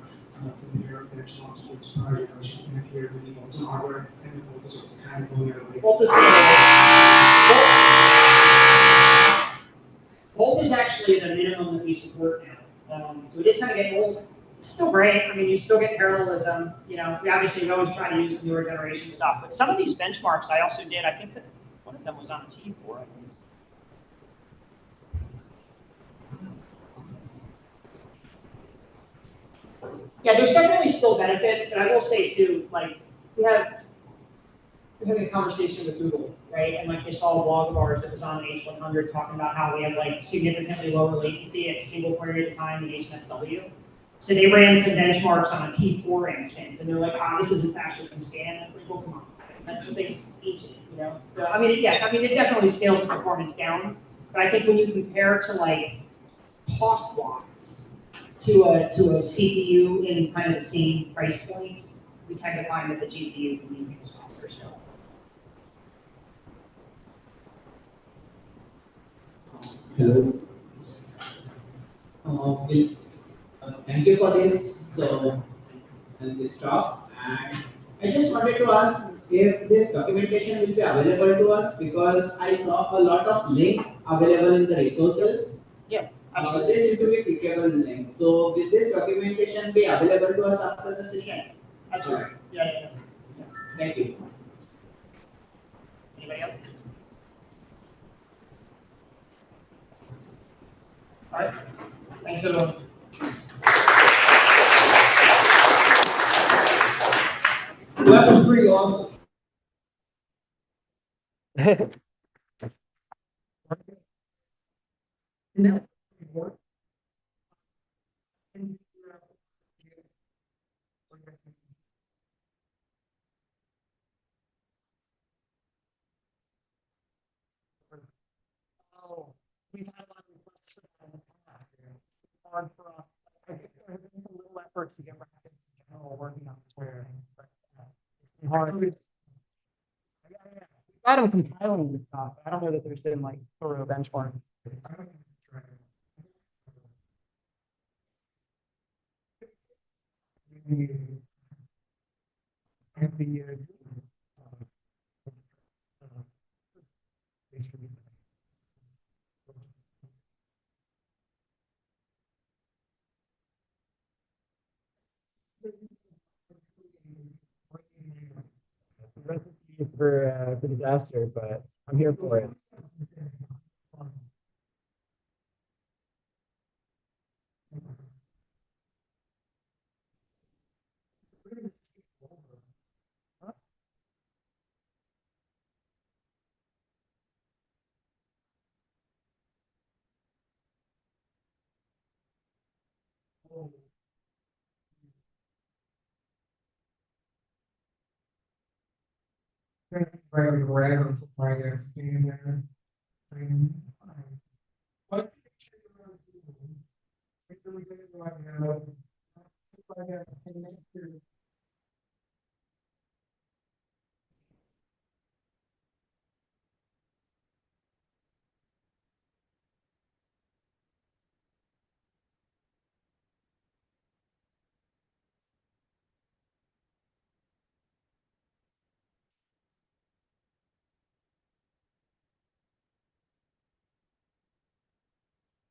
compare benchmarks to its prior generation compared to the Volta hardware and the Volta sort of kind of going out of the Volt is actually the minimum that we support now. So it is kind of getting old. It's still great. I mean, you still get parallelism. We obviously always try to use newer generation stuff. But some of these benchmarks I also did, I think that one of them was on T4, I think. Yeah, there's definitely still benefits, but I will say too, like we're having a conversation with Google, right? And like they saw a blog of ours that was on H100 talking about how we have like significantly lower latency at single query at a time in HNSW. So they ran some benchmarks on a T4 instance, and they're like, this isn't faster than scan. And it's like, well, come on, that's the thing's ancient, So I mean, it definitely scales the performance down. But I think when you compare to like cost-wise to a CPU in kind of the same price point, we tend to find that the GPU can be used faster still. Hello. Thank you for this talk. And I just wanted to ask if this documentation will be available to us because I saw a lot of links available in the resources. Yeah, They seem to be clickable links. So will this documentation be available to us after the session? Absolutely. Alright. Yeah. Thank you. Anybody else? All right. Thanks, everyone. That was pretty awesome. Oh, we've had a lot of requests for that in the past. Hard for us. I think there's been a little effort to get back into general working on square. But it's been hard. Yeah. Got them compiling this stuff. I don't know that there's been like thorough benchmarks. Recipe for disaster, but I'm here for it.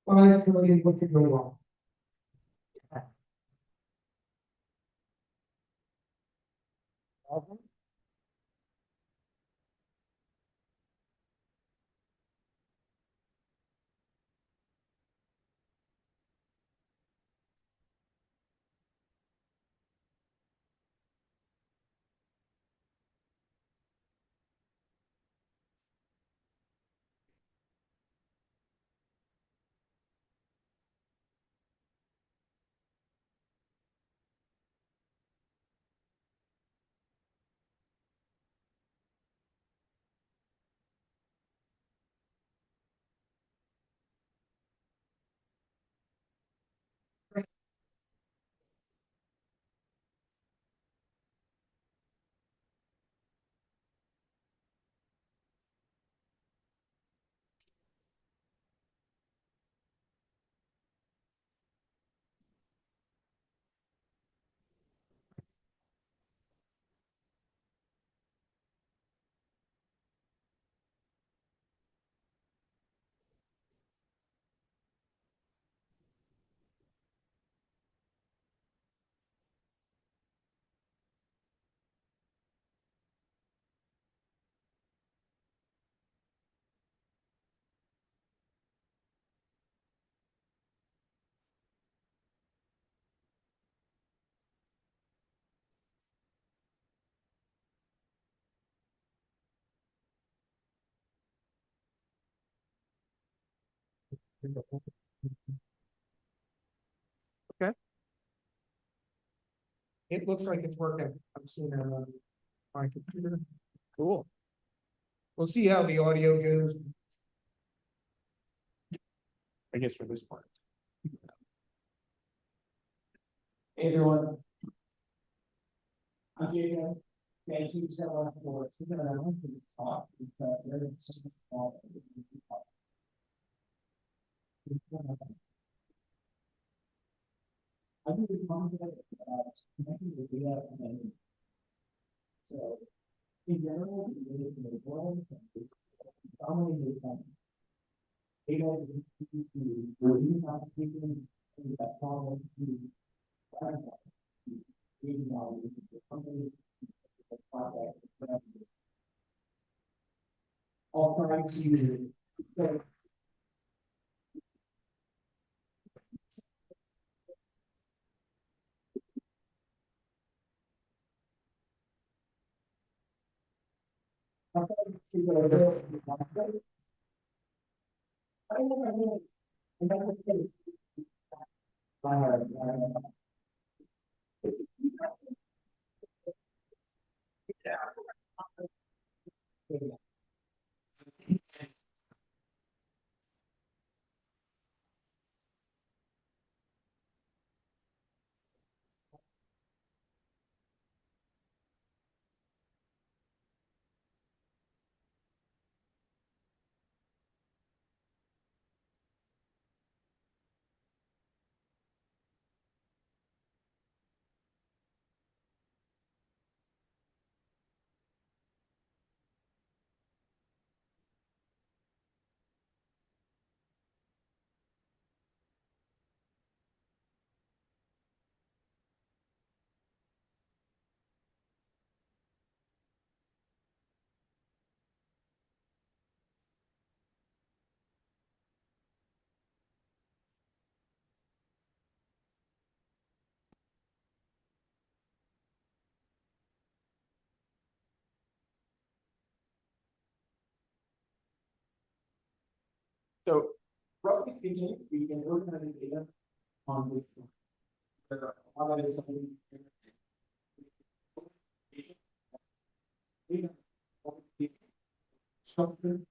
$5 million, what could go wrong? Okay. It looks like it's working. I'm seeing it on my computer. Cool. We'll see how the audio goes. I guess for this part. Hey, everyone. I'm Jacob. Thank you so much for sitting around for this talk. I think it's one that, connecting the data and then. So, in general, the world is dominated by data is used to review applications and that problem to reading out the company, the project, all trying to. So, So, roughly speaking, we can organize data on this. Something.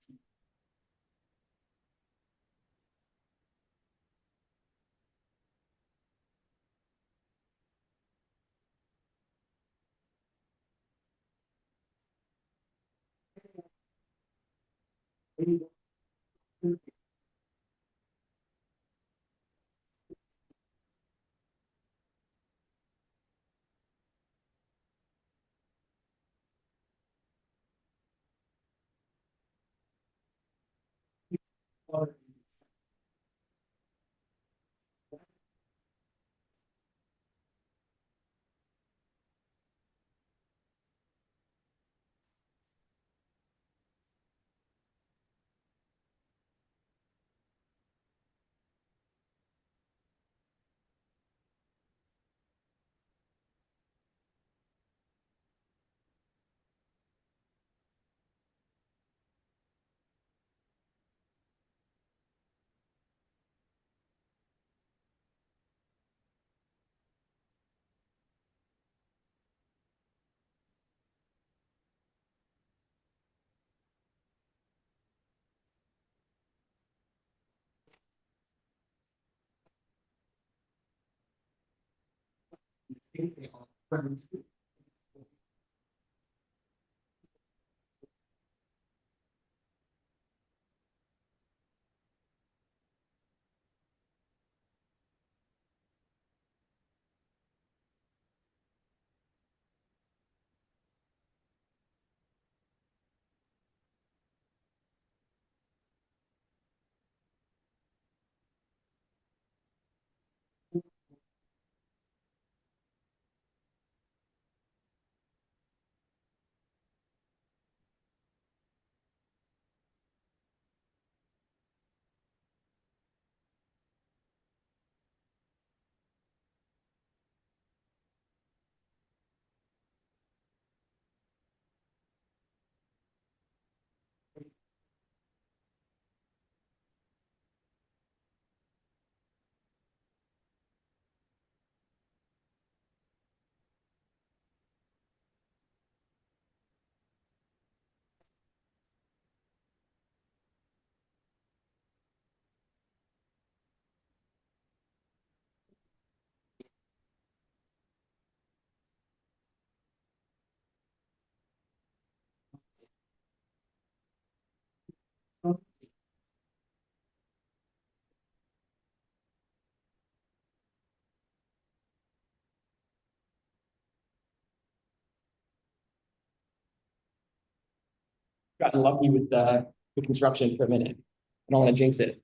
gotten lucky with the construction for a minute. I don't want to jinx it.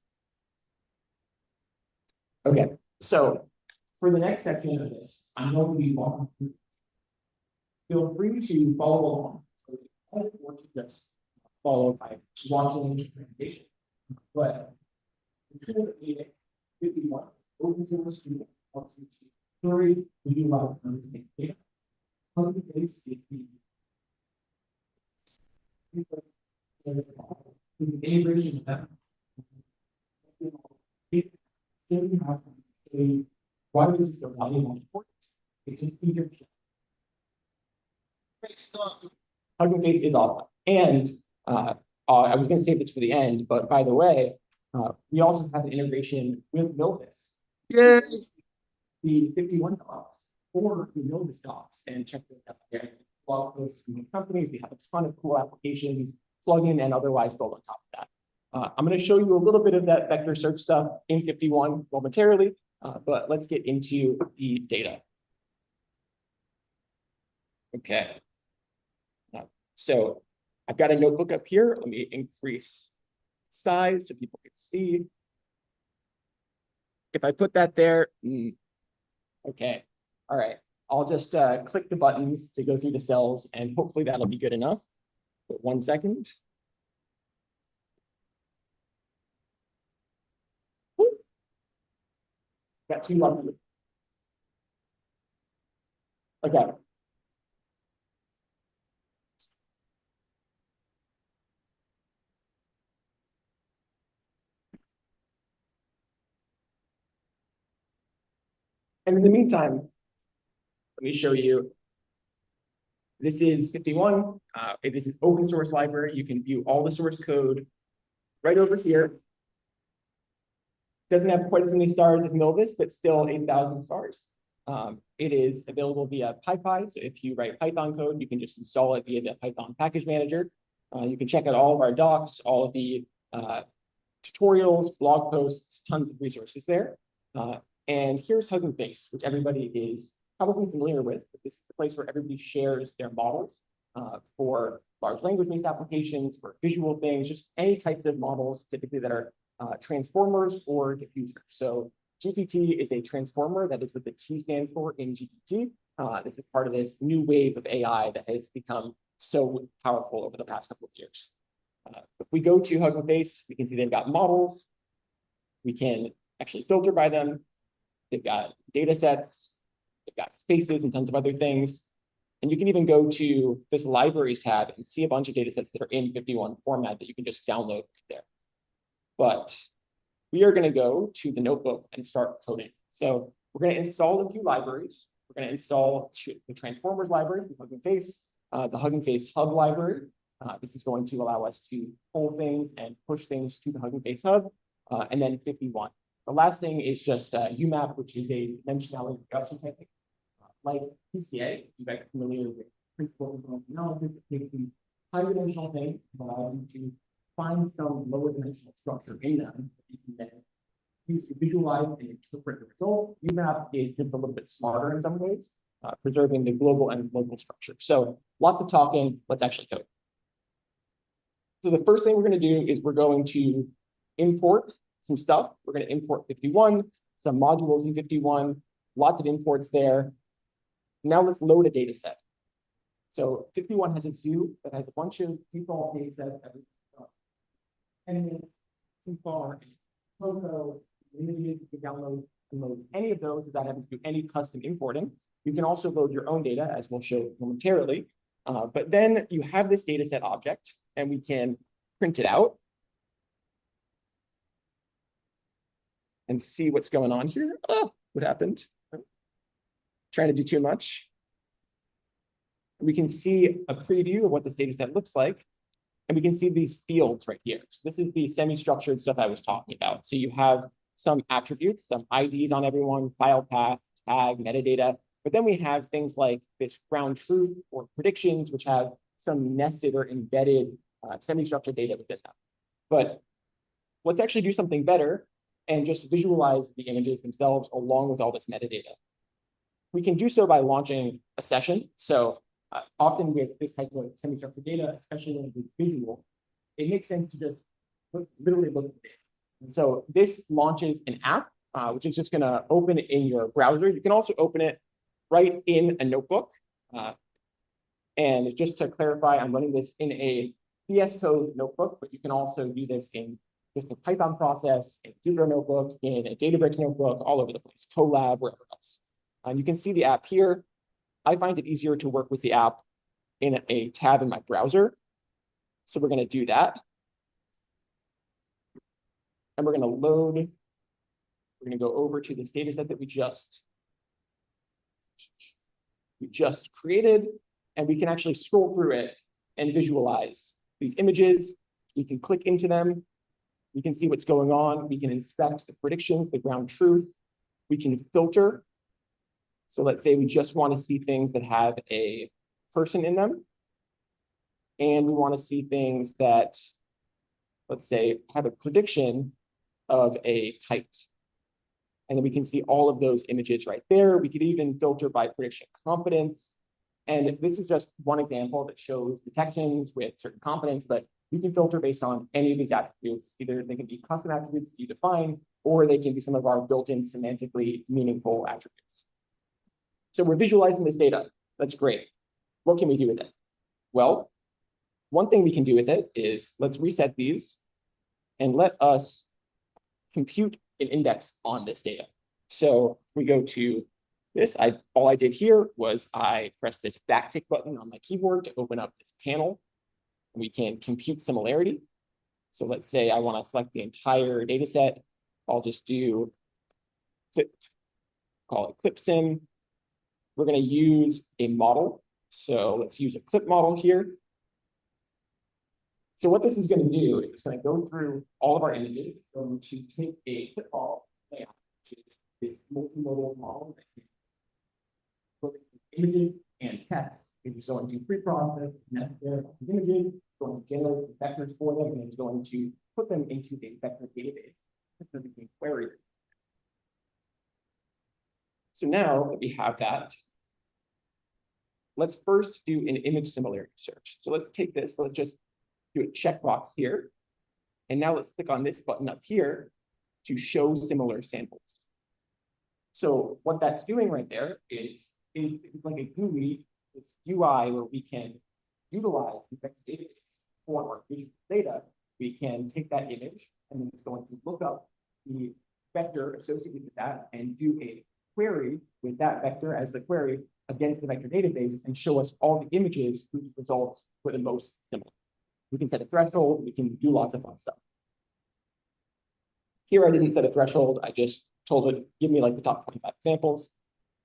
Okay, so for the next section of this, I'm going to be walking through. Feel free to follow along, or to just follow by watching the presentation. But consider that we 51 open source student helps you to story, we do a lot of data. Hugging Face is the integration of them. Why this is so valuable and important? Because Hugging Face is awesome. And I was going to save this for the end, but by the way, we also have an integration with Novus. Yay! The 51 docs or the Novus docs, and check those out there. Blog posts from companies. We have a ton of cool applications, plug-in and otherwise built on top of that. I'm going to show you a little bit of that vector search stuff in 51 momentarily, but let's get into the data. Okay. So I've got a notebook up here. Let me increase size so people can see. If I put that there, okay. All right. I'll just click the buttons to go through the cells, and hopefully that'll be good enough. But 1 second. Got too lucky. Okay. And in the meantime, let me show you. This is 51. It is an open source library. You can view all the source code right over here. Doesn't have quite as many stars as Milvus, but still 8,000 stars. It is available via PyPy. So if you write Python code, you can just install it via the Python package manager. You can check out all of our docs, all of the tutorials, blog posts, tons of resources there. And here's Hugging Face, which everybody is probably familiar with. But this is the place where everybody shares their models for large language-based applications, for visual things, just any types of models typically that are transformers or diffusers. So GPT is a transformer. That is what the T stands for in GPT. This is part of this new wave of AI that has become so powerful over the past couple of years. If we go to Hugging Face, we can see they've got models. We can actually filter by them. They've got data sets. They've got spaces and tons of other things. And you can even go to this libraries tab and see a bunch of data sets that are in 51 format that you can just download there. But we are going to go to the notebook and start coding. So we're going to install a few libraries. We're going to install the Transformers library from Hugging Face, the Hugging Face Hub library. This is going to allow us to pull things and push things to the Hugging Face Hub, and then 51. The last thing is just UMAP, which is a dimensionality reduction technique. Like PCA, if you guys are familiar with principles of analysis, it takes the high-dimensional thing and allows you to find some lower-dimensional structure in them that you can then use to visualize and interpret the results. UMAP is just a little bit smarter in some ways, preserving the global and local structure. So lots of talking, let's actually code. So the first thing we're going to do is we're going to import some stuff. We're going to import 51, some modules in 51, lots of imports there. Now let's load a data set. So 51 has a zoo that has a bunch of default data sets. And too far, logo, images, you can download and load any of those without having to do any custom importing. You can also load your own data, as we'll show momentarily. But then you have this data set object, and we can print it out and see what's going on here. Oh, what happened? Trying to do too much. We can see a preview of what this data set looks like. And we can see these fields right here. So this is the semi-structured stuff I was talking about. So you have some attributes, some IDs on everyone, file path, tag, metadata. But then we have things like this ground truth or predictions, which have some nested or embedded semi-structured data within them. But let's actually do something better and just visualize the images themselves along with all this metadata. We can do so by launching a session. So often with this type of semi-structured data, especially when it's visual, it makes sense to just literally look at it. And so this launches an app, which is just going to open in your browser. You can also open it right in a notebook. And just to clarify, I'm running this in a VS Code notebook, but you can also do this in just a Python process, in a Jupyter notebook, in a Databricks notebook, all over the place, Colab, wherever else. And you can see the app here. I find it easier to work with the app in a tab in my browser. So we're going to do that. And we're going to load. We're going to go over to this data set that we just created. And we can actually scroll through it and visualize these images. We can click into them. We can see what's going on. We can inspect the predictions, the ground truth. We can filter. So let's say we just want to see things that have a person in them. And we want to see things that, let's say, have a prediction of a kite. And then we can see all of those images right there. We could even filter by prediction confidence. And this is just one example that shows detections with certain confidence, but you can filter based on any of these attributes. Either they can be custom attributes that you define, or they can be some of our built-in semantically meaningful attributes. So we're visualizing this data. That's great. What can we do with it? Well, one thing we can do with it is let's reset these and let us compute an index on this data. So we go to this. All I did here was I pressed this backtick button on my keyboard to open up this panel. We can compute similarity. So let's say I want to select the entire data set. I'll just do clip, call it clip sim. We're going to use a model. So let's use a clip model here. So what this is going to do is it's going to go through all of our images. It's going to take a clip model, which is this multimodal model that can look at images and text. It's going to pre-process necessary images, going to generate the vectors for them, and it's going to put them into a vector database. So we can query it. So now that we have that, let's first do an image similarity search. So let's take this, let's just do a checkbox here. And now let's click on this button up here to show similar samples. So what that's doing right there is it's like a GUI, this UI where we can utilize the vector database for our visual data. We can take that image and then it's going to look up the vector associated with that and do a query with that vector as the query against the vector database and show us all the images whose results were the most similar. We can set a threshold, we can do lots of fun stuff. Here I didn't set a threshold, I just told it, give me like the top 25 examples.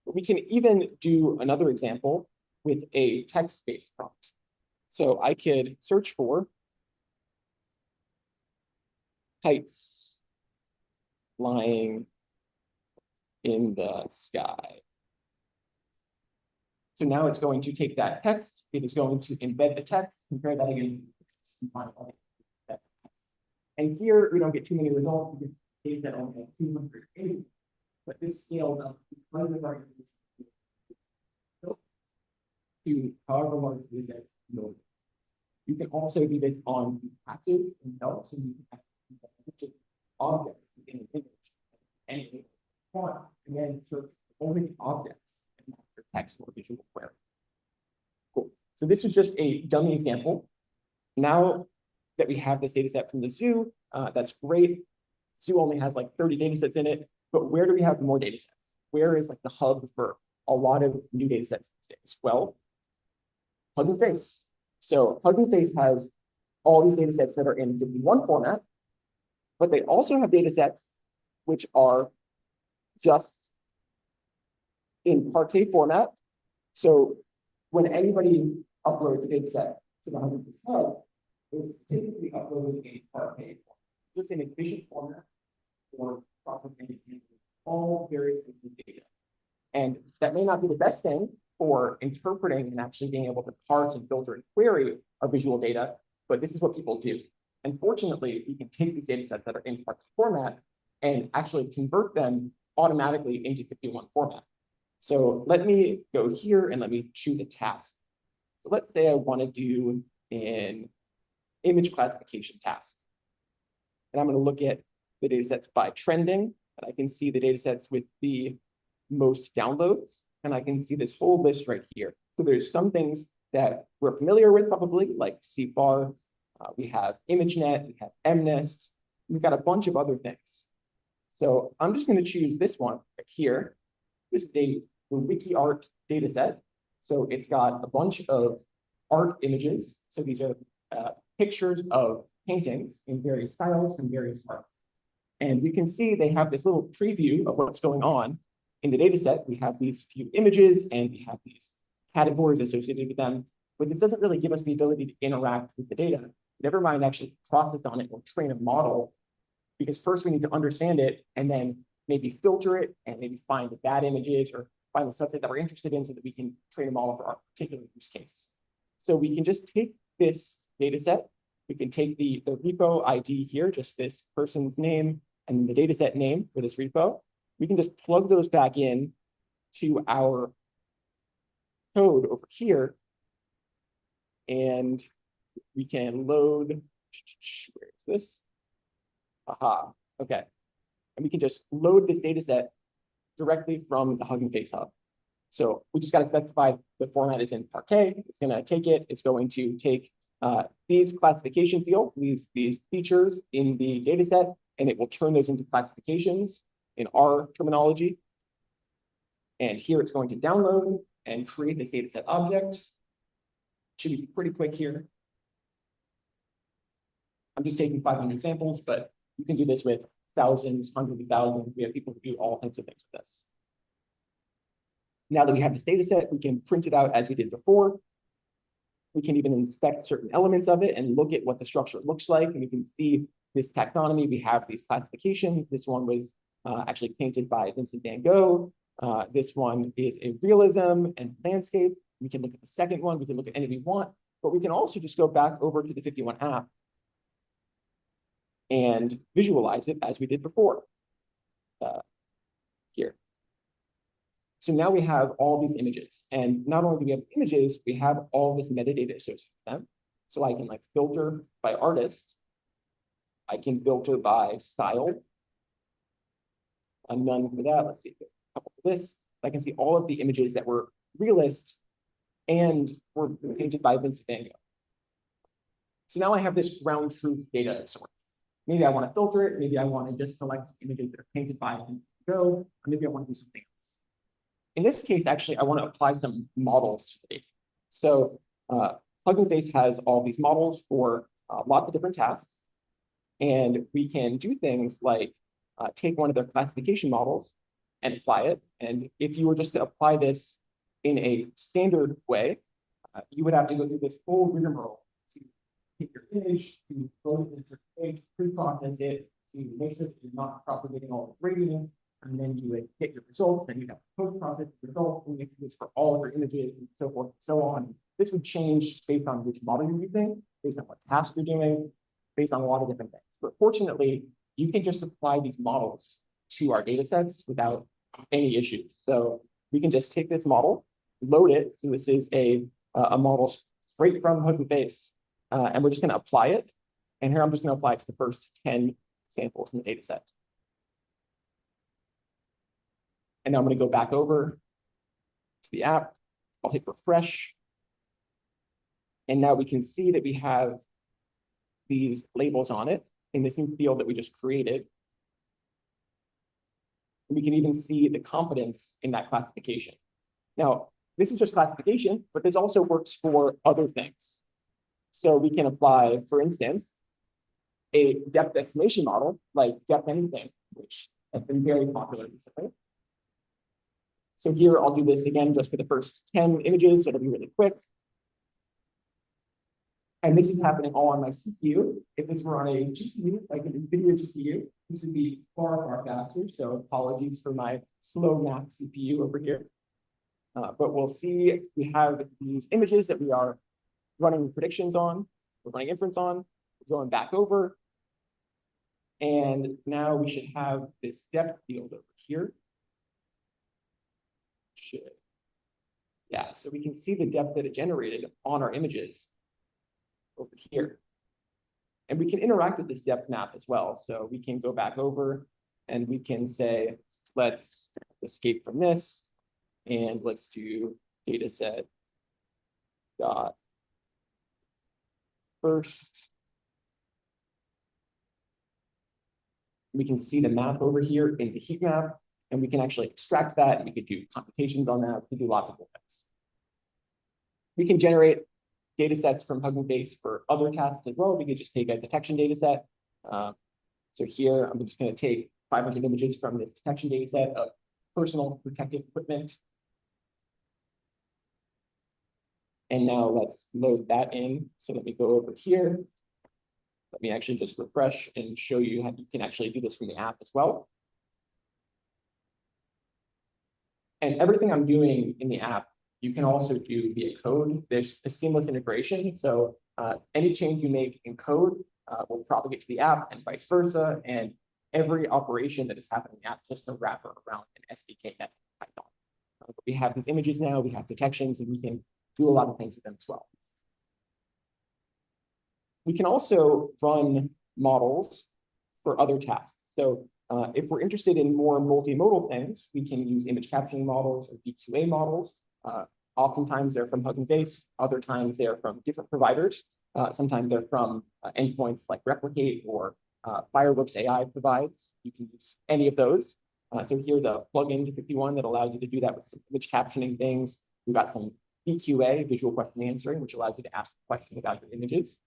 But we can even do another example with a text-based prompt. So I could search for kites flying in the sky. So now it's going to take that text, it is going to embed the text, compare that against and here we don't get too many results because data that only have 280, but this scaled up because of our to however large it is at node. You can also do this on patches and belts, and you can have objects within an image and font, and then search only objects and not your text or visual query. Cool. So this is just a dummy example. Now that we have this data set from the zoo, that's great. Zoo only has like 30 data sets in it, but where do we have more data sets? Where is like the hub for a lot of new data sets these days? Well, Hugging Face. So Hugging Face has all these data sets that are in W1 format, but they also have data sets which are just in Parquet format. So when anybody uploads a data set to the Hugging Face hub, it's typically uploaded in Parquet format, just in efficient format for processing all various data. And that may not be the best thing for interpreting and actually being able to parse and filter and query our visual data, but this is what people do. And fortunately, we can take these data sets that are in Parquet format and actually convert them automatically into 51 format. So let me go here and let me choose a task. So let's say I want to do an image classification task. And I'm going to look at the data sets by trending, and I can see the data sets with the most downloads, and I can see this whole list right here. So there's some things that we're familiar with probably, like CFAR, we have ImageNet, we have MNIST, we've got a bunch of other things. So I'm just going to choose this one right here. This is the WikiArt data set. So it's got a bunch of art images. So these are pictures of paintings in various styles from various arts. And you can see they have this little preview of what's going on in the data set. We have these few images and we have these categories associated with them, but this doesn't really give us the ability to interact with the data. Never mind actually process on it or train a model, because first we need to understand it and then maybe filter it and maybe find the bad images or find the subset that we're interested in so that we can train a model for our particular use case. So we can just take this data set, we can take the repo ID here, just this person's name and the data set name for this repo. We can just plug those back in to our code over here, and we can load, where is this? Aha, okay. And we can just load this data set directly from the Hugging Face Hub. So we just got to specify the format is in Parquet. It's going to take it. It's going to take these classification fields, these features in the data set, and it will turn those into classifications in our terminology. And here it's going to download and create this data set object. Should be pretty quick here. I'm just taking 500 samples, but you can do this with thousands, hundreds of thousands. We have people who do all types of things with this. Now that we have this data set, we can print it out as we did before. We can even inspect certain elements of it and look at what the structure looks like. And we can see this taxonomy. We have these classifications. This one was actually painted by Vincent van Gogh. This one is a realism and landscape. We can look at the second one. We can look at any we want, but we can also just go back over to the 51 app and visualize it as we did before here. So now we have all these images, and not only do we have images, we have all this metadata associated with them. So I can like filter by artist. I can filter by style. None for that. Let's see, a couple for this. I can see all of the images that were realist and were painted by Vincent van Gogh. So now I have this ground truth data of sorts. Maybe I want to filter it. Maybe I want to just select images that are painted by Vincent van Gogh, or maybe I want to do something else. In this case, actually, I want to apply some models to the data. So Hugging Face has all these models for lots of different tasks. And we can do things like take one of their classification models and apply it. And if you were just to apply this in a standard way, you would have to go through this whole rigmarole to take your image, to go to the page, pre-process it, to make sure that you're not propagating all the gradients, and then you would get your results, then you'd have to post-process the results, and you do this for all of your images, and so forth and so on. This would change based on which model you're using, based on what task you're doing, based on a lot of different things. But fortunately, you can just apply these models to our data sets without any issues. So we can just take this model, load it. So this is a model straight from Hugging Face, and we're just going to apply it. And here I'm just going to apply it to the first 10 samples in the data set. And now I'm going to go back over to the app. I'll hit refresh. And now we can see that we have these labels on it in this new field that we just created. We can even see the confidence in that classification. Now, this is just classification, but this also works for other things. So we can apply, for instance, a depth estimation model like depth anything, which has been very popular recently. So here I'll do this again just for the first 10 images, so it'll be really quick. And this is happening all on my CPU. If this were on a GPU, like an NVIDIA GPU, this would be far, far faster. So apologies for my slow nap CPU over here. But we'll see we have these images that we are running predictions on, we're running inference on, we're going back over. And now we should have this depth field over here. Yeah, so we can see the depth that it generated on our images over here. And we can interact with this depth map as well. So we can go back over and we can say, let's escape from this and let's do data set dot first. We can see the map over here in the heat map, and we can actually extract that. We could do computations on that. We can do lots of cool things. We can generate data sets from Hugging Face for other tasks as well. We could just take a detection data set. So here, I'm just going to take 500 images from this detection data set of personal protective equipment. And now let's load that in. So let me go over here. Let me actually just refresh and show you how you can actually do this from the app as well. And everything I'm doing in the app, you can also do via code. There's a seamless integration. So any change you make in code will propagate to the app and vice versa. And every operation that is happening in the app is just a wrapper around an SDK net Python. But we have these images now, we have detections, and we can do a lot of things with them as well. We can also run models for other tasks. So if we're interested in more multimodal things, we can use image captioning models or VQA models. Oftentimes they're from Hugging Face, other times they're from different providers. Sometimes they're from endpoints like Replicate or Fireworks AI provides. You can use any of those. So here's a plugin to 51 that allows you to do that with some image captioning things. We've got some VQA, visual question answering, which allows you to ask a question about your images.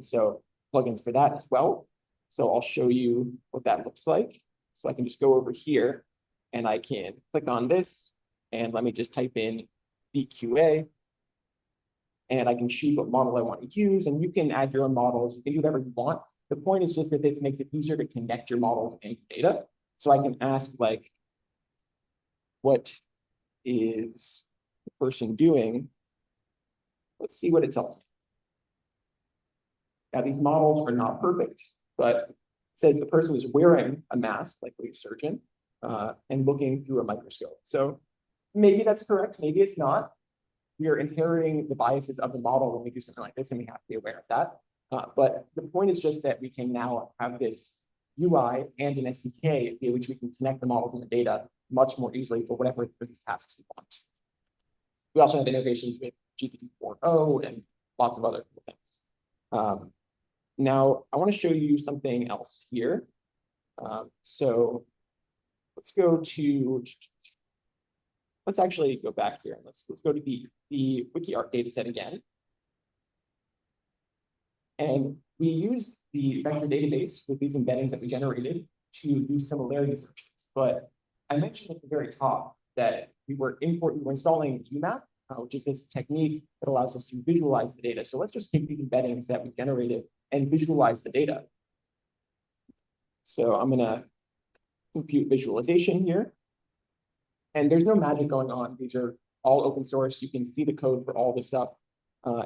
So plugins for that as well. So I'll show you what that looks like. So I can just go over here and I can click on this and let me just type in VQA and I can choose what model I want to use, and you can add your own models. You can do whatever you want. The point is just that this makes it easier to connect your models and data. So I can ask like, what is the person doing? Let's see what it tells me. Now these models are not perfect, but it says the person is wearing a mask, likely a surgeon, and looking through a microscope. So maybe that's correct, maybe it's not. We are inheriting the biases of the model when we do something like this, and we have to be aware of that. But the point is just that we can now have this UI and an SDK via which we can connect the models and the data much more easily for whatever for these tasks we want. We also have integrations with GPT-4o and lots of other cool things. Now, I want to show you something else here. So let's go to, let's actually go back here. Let's go to the WikiArt dataset again. And we use the vector database with these embeddings that we generated to do similarity searches. But I mentioned at the very top that we were installing UMAP, which is this technique that allows us to visualize the data. So let's just take these embeddings that we generated and visualize the data. So I'm going to compute visualization here. And there's no magic going on. These are all open source. You can see the code for all this stuff.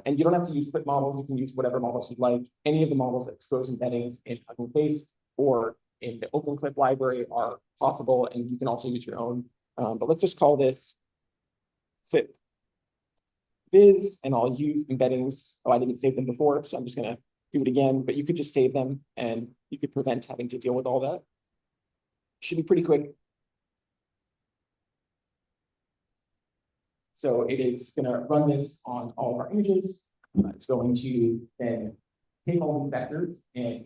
And you don't have to use clip models. You can use whatever models you'd like. Any of the models that expose embeddings in Hugging Face or in the OpenClip library are possible, and you can also use your own. But let's just call this fit viz, and I'll use embeddings. Oh, I didn't save them before, so I'm just going to do it again. But you could just save them, and you could prevent having to deal with all that. Should be pretty quick. So it is going to run this on all of our images. It's going to then take all these vectors and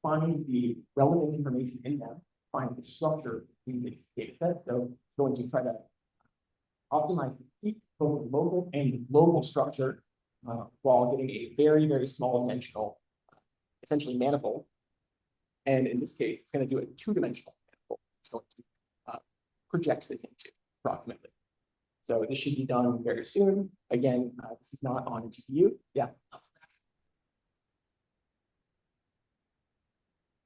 find the relevant information in them, find the structure in this data set. So it's going to try to optimize the peak, both local and global structure, while getting a very, very small dimensional, essentially manifold. And in this case, it's going to do a two-dimensional manifold. It's going to project this into approximately. So this should be done very soon. Again, this is not on a GPU. Yeah.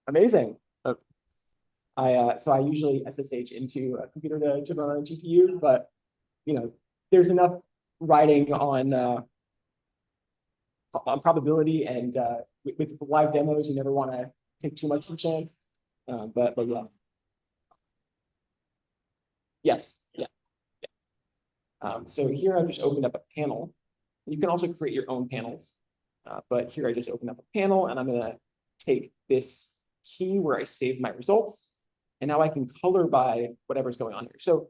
Amazing. So I usually SSH into a computer to run on a GPU, but there's enough writing on probability, and with live demos, you never want to take too much of a chance. But yeah. Yes. Yeah. So here I've just opened up a panel. You can also create your own panels. But here I just open up a panel and I'm gonna take this key where I save my results. And now I can color by whatever's going on here. So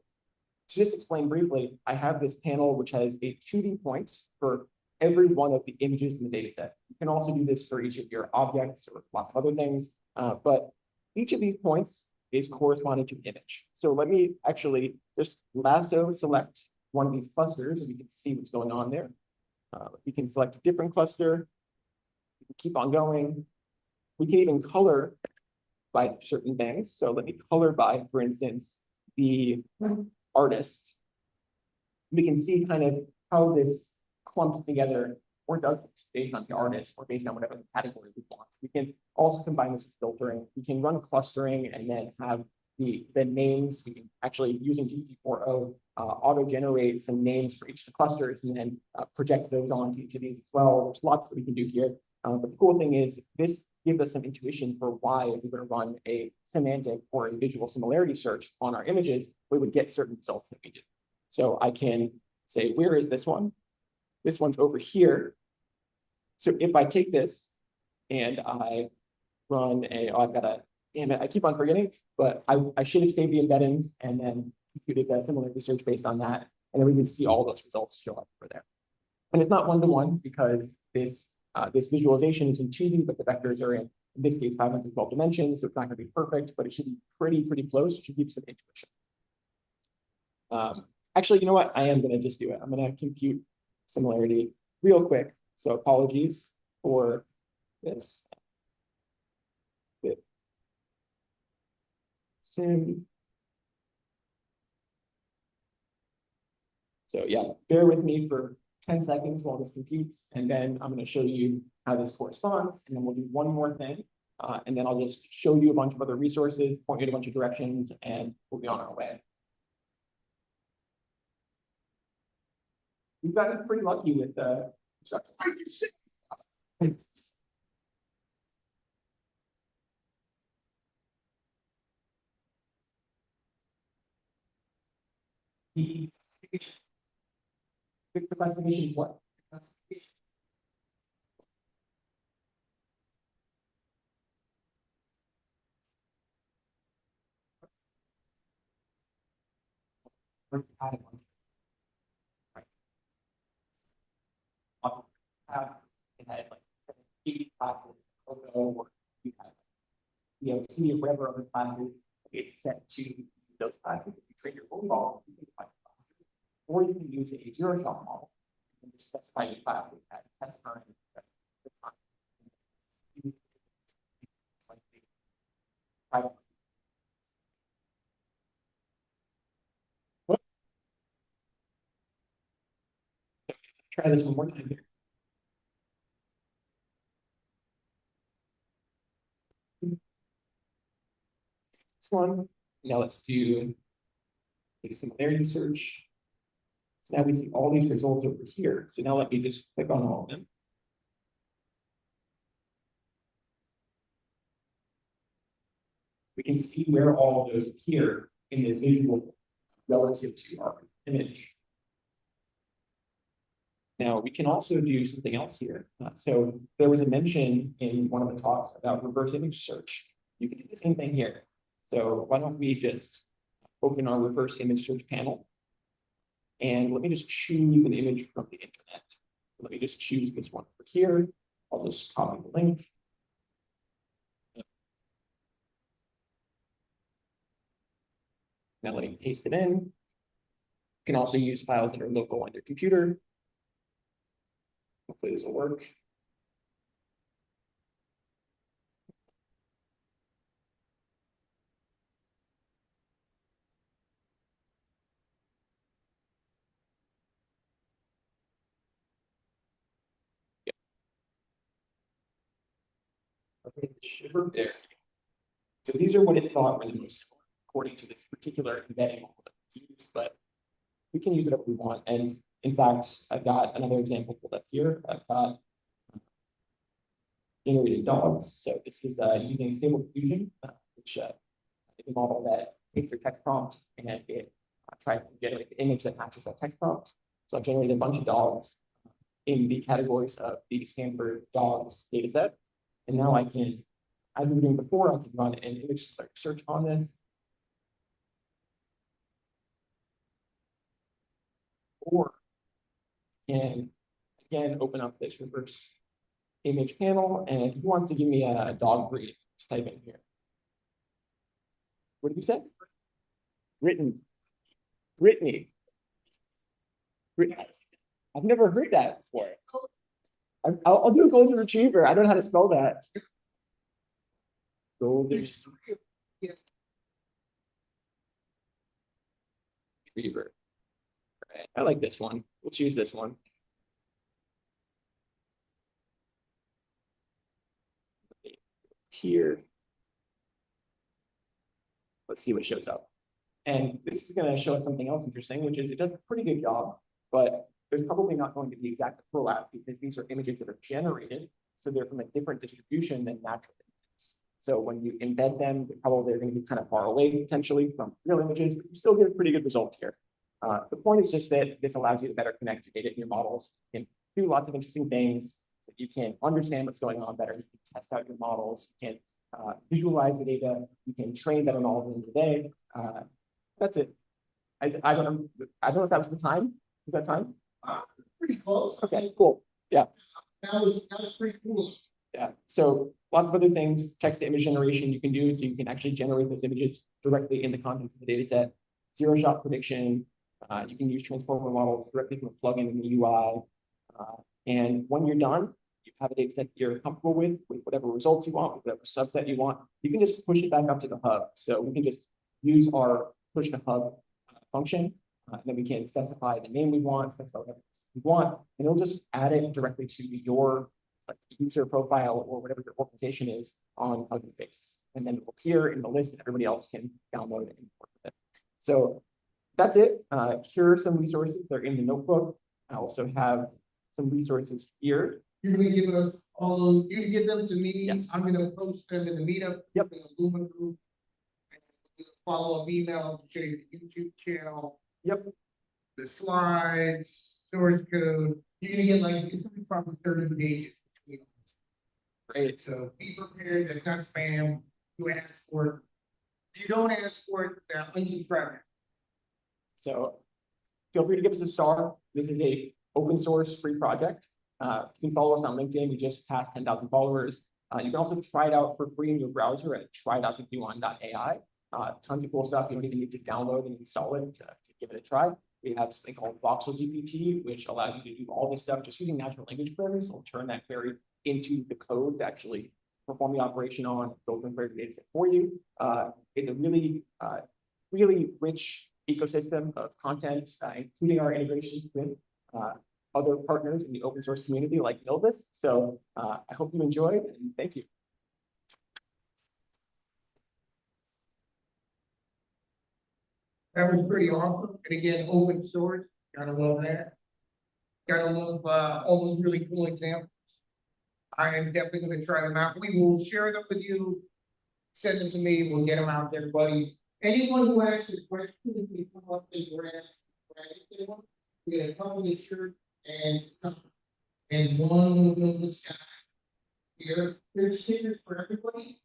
to just explain briefly, I have this panel which has a 2D point for every one of the images in the data set. You can also do this for each of your objects or lots of other things, but each of these points is corresponding to an image. So let me actually just lasso select one of these clusters and we can see what's going on there. We can select a different cluster, we can keep on going. We can even color by certain things. So let me color by, for instance, the artist. We can see kind of how this clumps together or doesn't based on the artist or based on whatever category we want. We can also combine this with filtering. We can run clustering and then have the names. We can actually, using GPT-4o, auto-generate some names for each of the clusters and then project those onto each of these as well. There's lots that we can do here. But the cool thing is this gives us some intuition for why if we're going to run a semantic or a visual similarity search on our images, we would get certain results that we do. So I can say, where is this one? This one's over here. So if I take this and I run I've got a, damn it, I keep on forgetting, but I should have saved the embeddings and then computed a similar research based on that. And then we can see all those results show up over there. And it's not one-to-one because this visualization is in 2D, but the vectors are in this case, 512 dimensions. So it's not going to be perfect, but it should be pretty close. It should give some intuition. Actually, you know what? I am going to just do it. I'm going to compute similarity real quick. So apologies for this. Sim. So yeah, bear with me for 10 seconds while this computes, and then I'm going to show you how this corresponds, and then we'll do one more thing, and then I'll just show you a bunch of other resources, point you in a bunch of directions, and we'll be on our way. We've gotten pretty lucky with the instruction. The classification is what? Classification. It has like 80 classes, or you have C or whatever other classes, it's set to those classes. If you train your own model, you can find classes, or you can use a zero-shot model and just specify your classes at test time. Try this one more time here. This one. Now let's do a similarity search. So now we see all these results over here. So now let me just click on all of them. We can see where all of those appear in this visual relative to our image. Now we can also do something else here. So there was a mention in one of the talks about reverse image search. You can do the same thing here. So why don't we just open our reverse image search panel. And let me just choose an image from the internet. Let me just choose this one over here. I'll just copy the link. Now let me paste it in. You can also use files that are local on your computer. Hopefully this will work. Yep. Okay, it should work there. So these are what it thought were the most similar according to this particular embedding model that we use, but we can use whatever we want. And in fact, I've got another example pulled up here. I've got generated dogs. So this is using Stable Diffusion, which is a model that takes your text prompt and it tries to generate the image that matches that text prompt. So I've generated a bunch of dogs. in the categories of the Stanford dogs data set. And now I can, as we were doing before, I can run an image search on this. Or can again open up this reverse image panel, and he wants to give me a dog breed to type in here. What did you say? Written. Brittany. I've never heard that before. I'll do a golden retriever. I don't know how to spell that. Golden retriever. Right. I like this one. We'll choose this one. Here. Let's see what shows up. And this is going to show us something else interesting, which is it does a pretty good job, but there's probably not going to be exact overlap because these are images that are generated, so they're from a different distribution than natural images. So when you embed them, they're going to be kind of far away potentially from real images, but you still get a pretty good result here. The point is just that this allows you to better connect your data and your models. You can do lots of interesting things. You can understand what's going on better. You can test out your models. You can visualize the data. You can train better models in the day. That's it. I don't know if that was the time. Was that time? Pretty close. Okay, cool. Yeah. That was pretty cool. Yeah. So lots of other things, text to image generation you can do, so you can actually generate those images directly in the contents of the data set. Zero shot prediction. You can use transformer models directly from a plugin in the UI. And when you're done, you have a data set you're comfortable with whatever results you want, with whatever subset you want. You can just push it back up to the hub. So we can just use our push to hub function. And then we can specify the name we want, specify whatever we want, and it'll just add it directly to your user profile or whatever your organization is on Hugging Face. And then it will appear in the list and everybody else can download it and work with it. So that's it. Here are some resources. They're in the notebook. I also have some resources here. You're gonna give us all, you can give them to me. Yes. I'm gonna post them in the Meetup. Yep. In the Lumen group. Follow-up email to show you the YouTube channel. Yep. The slides, source code. You're gonna get like, it's gonna be probably 30 pages. Great. So be prepared. That's not spam. You ask for it. If you don't ask for it, unsubscribe. So feel free to give us a star. This is a open source free project. You can follow us on LinkedIn. We just passed 10,000 followers. You can also try it out for free in your browser at try.51.ai. Tons of cool stuff. You don't even need to download and install it to give it a try. We have something called Voxel GPT, which allows you to do all this stuff just using natural language queries. We'll turn that query into the code to actually perform the operation on, build and query the data set for you. It's a really, really rich ecosystem of content, including our integrations with other partners in the open source community like Milvis. So I hope you enjoyed, and thank you. That was pretty awesome. And again, open source, gotta love that. Gotta love all those really cool examples. I am definitely gonna try them out. We will share them with you. Send them to me, we'll get them out to everybody. Anyone who asks a question, we come up with we get a company shirt and one of the sky. Here, there's stickers for everybody.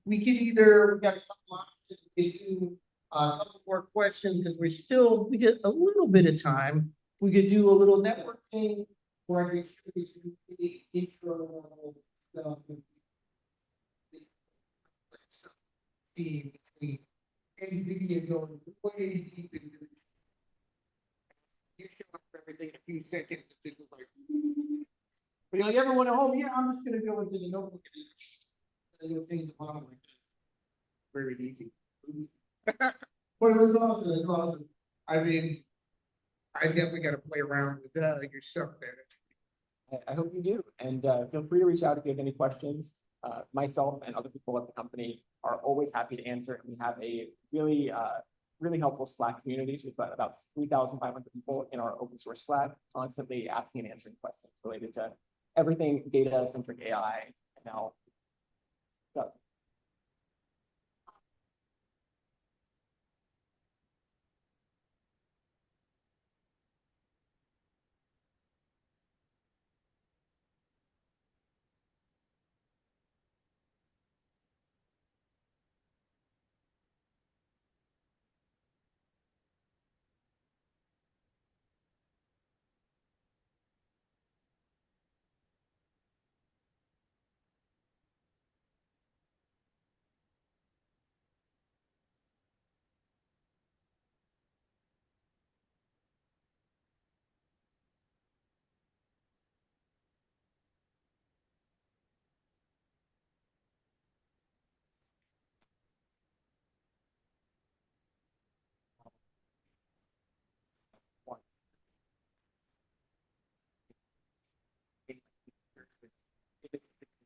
We could either, we got a couple options, we could do a couple more questions because we get a little bit of time. We could do a little networking where I can show you some the intro level stuff. And video going way deep into it. You show up for everything in a few seconds. It's like, but like everyone at home, yeah, I'm just gonna go into the notebook and you'll think the bottom like very easy. But it was awesome. It was awesome. I mean, I definitely got to play around with your stuff there. I hope you do, and feel free to reach out if you have any questions. Myself and other people at the company are always happy to answer, and we have a really, really helpful Slack community. So we've got about 3,500 people in our open source Slack, constantly asking and answering questions related to everything data-centric AI, ML. So,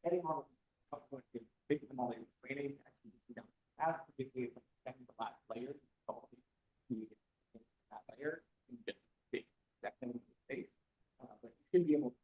Depending on what you big the model you're training, actually you down path, particularly if it's second to last layer, that layer, and just big seconds of space. But you should be able to.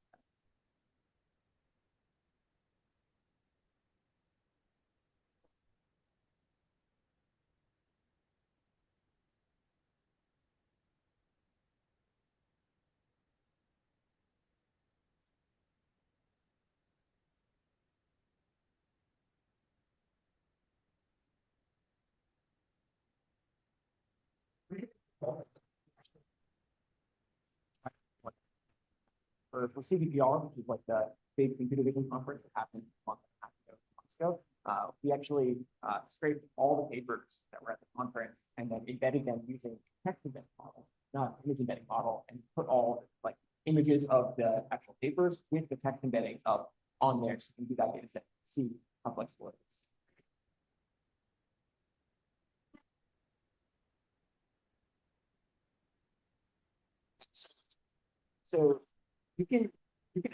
For CVPR, which is like the big computer vision conference that happened a month and a half ago, 2 months ago, we actually scraped all the papers that were at the conference and then embedded them using text embedding model, not image embedding model, and put all like images of the actual papers with the text embeddings up on there, so you can do that data set, see how flexible it is. So you can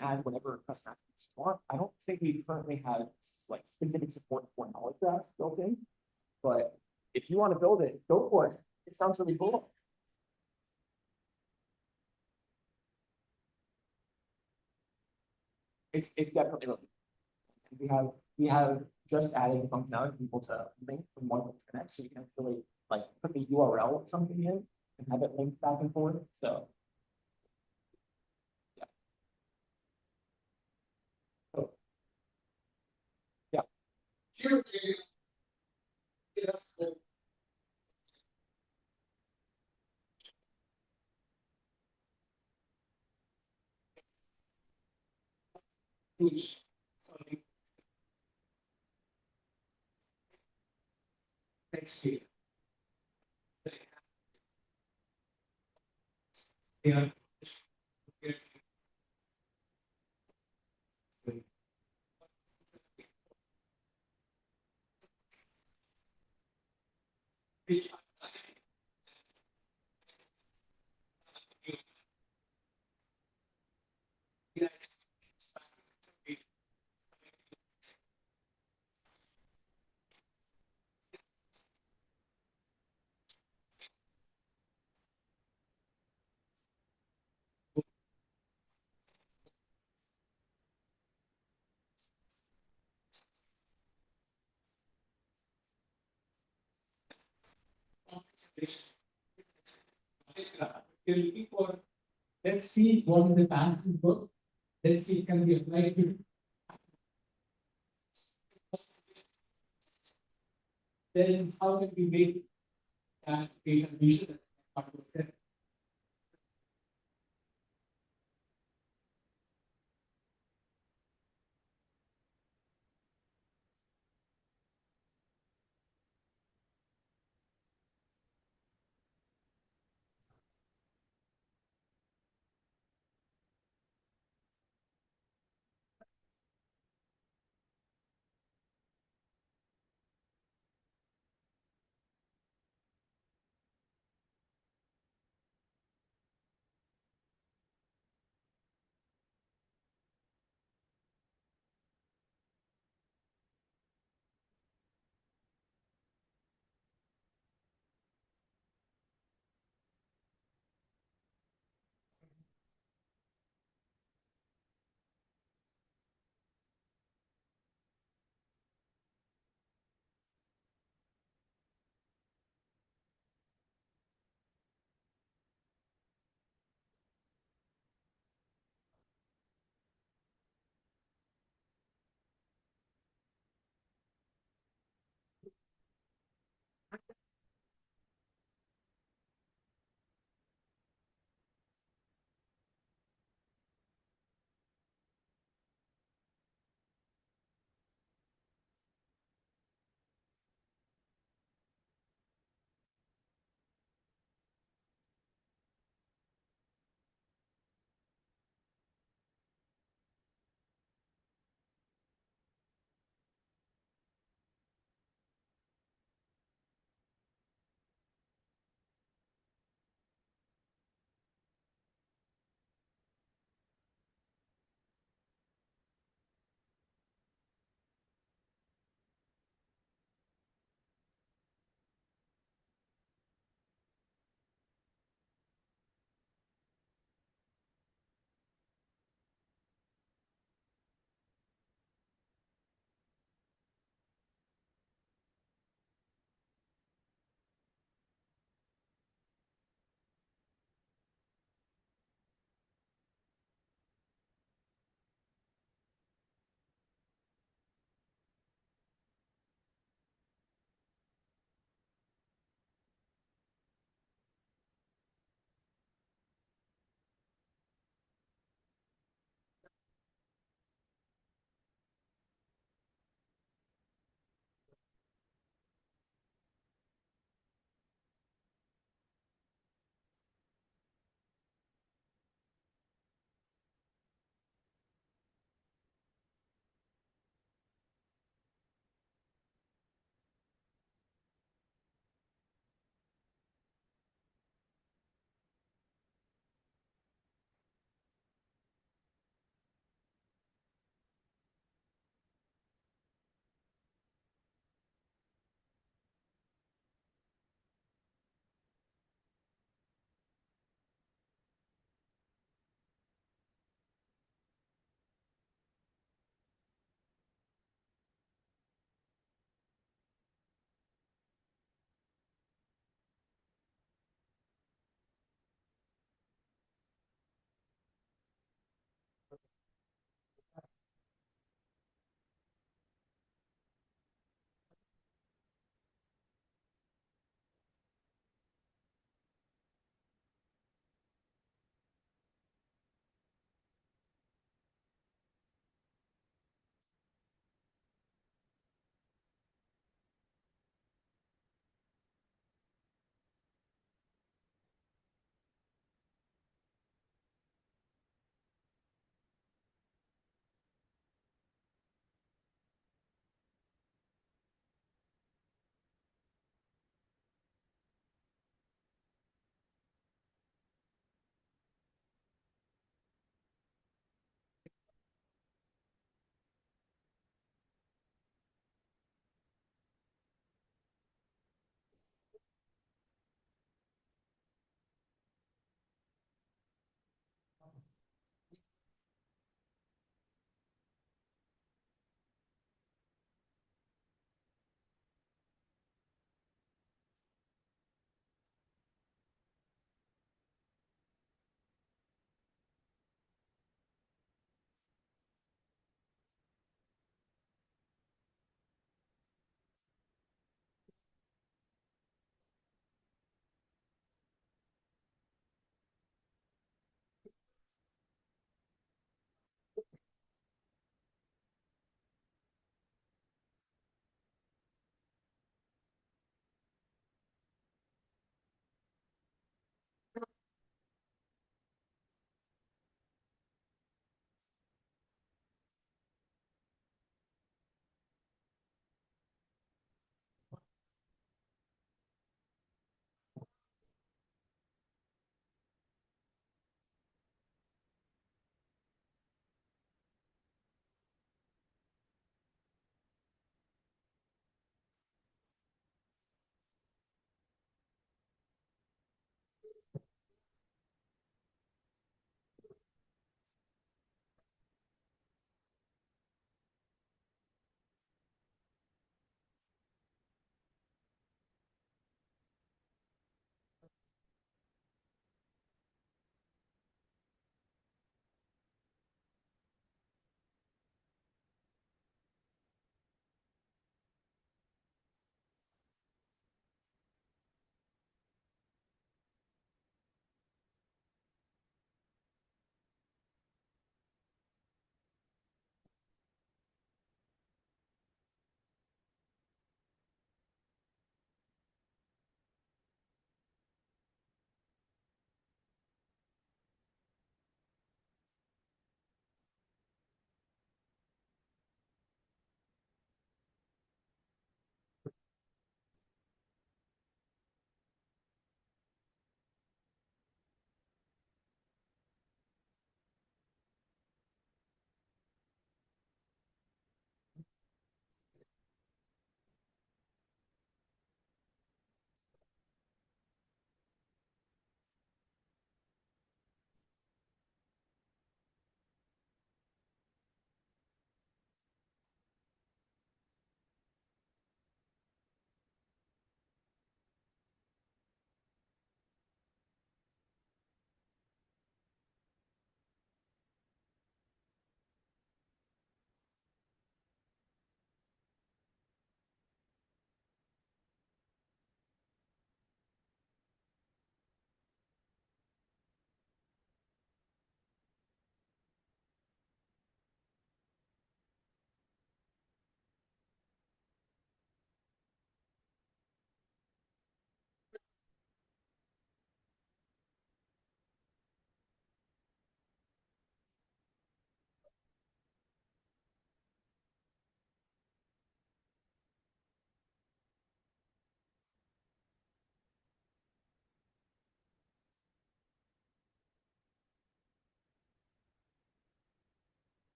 add whatever custom attributes you want. I don't think we currently have like specific support for knowledge graphs built in, but if you want to build it, go for it. It sounds really cool. It's definitely really. We have just added the functionality for people to link from one to the next, so you can actually like put the URL of something in and have it linked back and forth. So yeah. Oh. Yeah. Sure. Next year. Yeah. You're looking for, let's see what is the past book. Let's see, can be applied to. Then how can we make that data visual?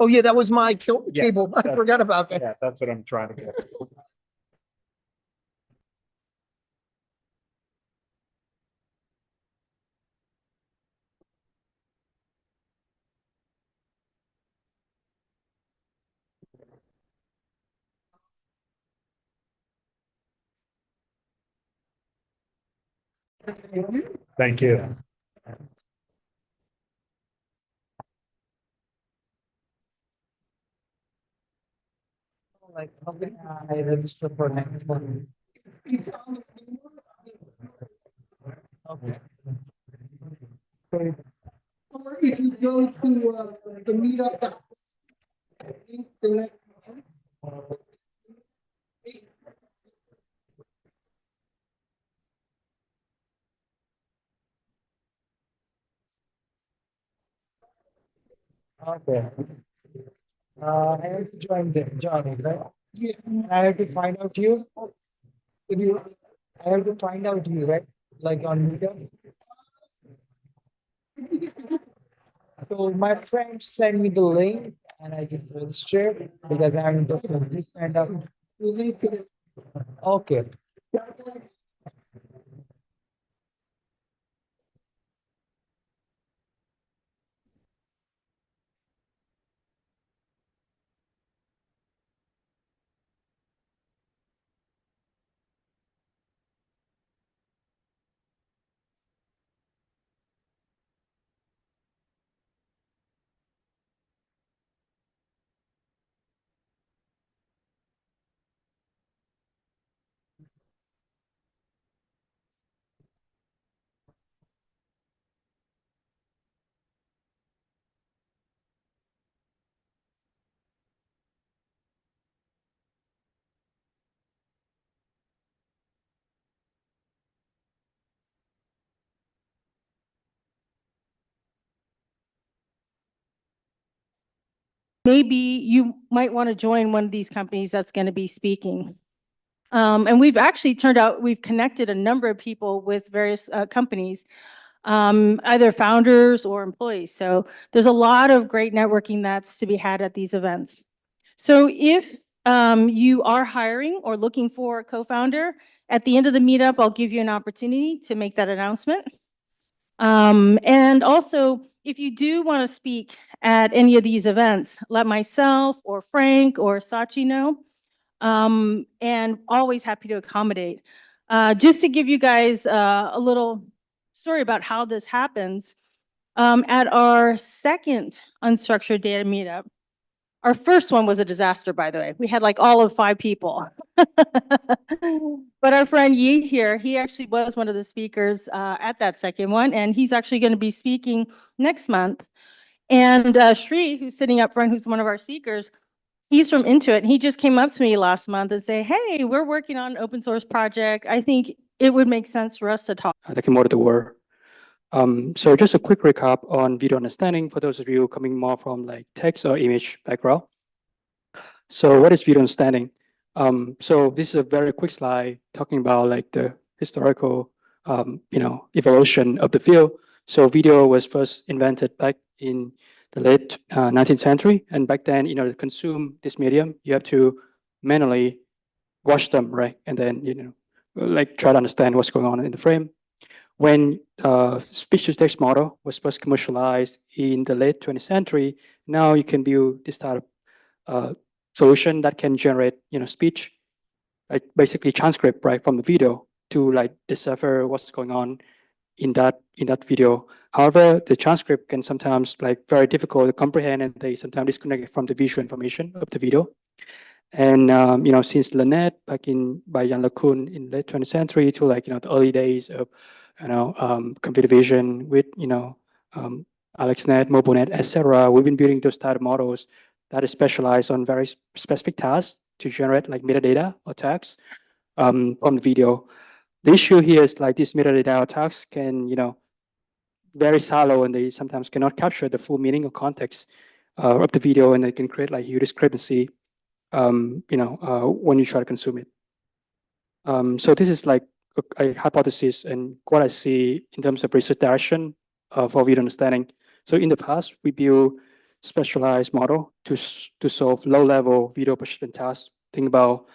Oh, yeah, that was my Yeah, cable. I that- forgot about that. Yeah, that's what I'm trying to get. Thank you. Like, how can I register for next one? Okay. Or if you go to the meetup. Okay. I have to join it, right? Yeah. I have to find out you. If you, I have to find out you, right? Like on Meetup. So my friend sent me the link and I just registered because I'm just kind of. Okay. maybe you might want to join one of these companies that's going to be speaking. And we've actually turned out, we've connected a number of people with various companies, either founders or employees. So there's a lot of great networking that's to be had at these events. So if you are hiring or looking for a co-founder, at the end of the meetup, I'll give you an opportunity to make that announcement. And also, if you do want to speak at any of these events, let myself or Frank or Sachi know. And always happy to accommodate. Just to give you guys a little story about how this happens, at our second unstructured data meetup, our first one was a disaster, by the way. We had like all of 5 people. But our friend Yi here, he actually was one of the speakers at that second one, and he's actually going to be speaking next month. And Shri, who's sitting up front, who's one of our speakers, he's from Intuit, and he just came up to me last month and say, "Hey, we're working on an open source project. I think it would make sense for us to talk." That can monitor the world. So just a quick recap on video understanding for those of you coming more from like text or image background. So what is video understanding? So this is a very quick slide talking about like the historical, evolution of the field. So video was first invented back in the late 19th century, and back then, to consume this medium, you have to manually watch them, right? And then like try to understand what's going on in the frame. When speech-to-text model was first commercialized in the late 20th century, now you can build this type of solution that can generate, speech, like basically transcript, right, from the video to like decipher what's going on in that video. However, the transcript can sometimes like very difficult to comprehend, and they sometimes disconnect from the visual information of the video. And since Lynette by Jan LeCun in late 20th century to like the early days of computer vision with AlexNet, MobileNet, etc. We've been building those type of models that is specialized on very specific tasks to generate like metadata or text. from the video. The issue here is like these metadata tags can, very shallow, and they sometimes cannot capture the full meaning or context of the video, and they can create like huge discrepancy, when you try to consume it. So this is like a hypothesis and what I see in terms of research direction for video understanding. So in the past, we built specialized model to solve low-level video persistent tasks. Think about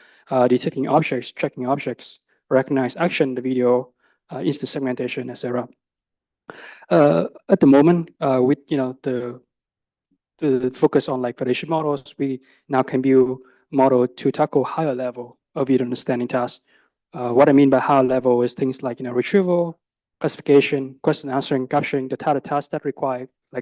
detecting objects, tracking objects, recognize action in the video, instant segmentation, etc. At the moment, with the focus on like foundation models, we now can build model to tackle higher level of video understanding tasks. What I mean by higher level is things like retrieval, classification, question answering, capturing the type of tasks that require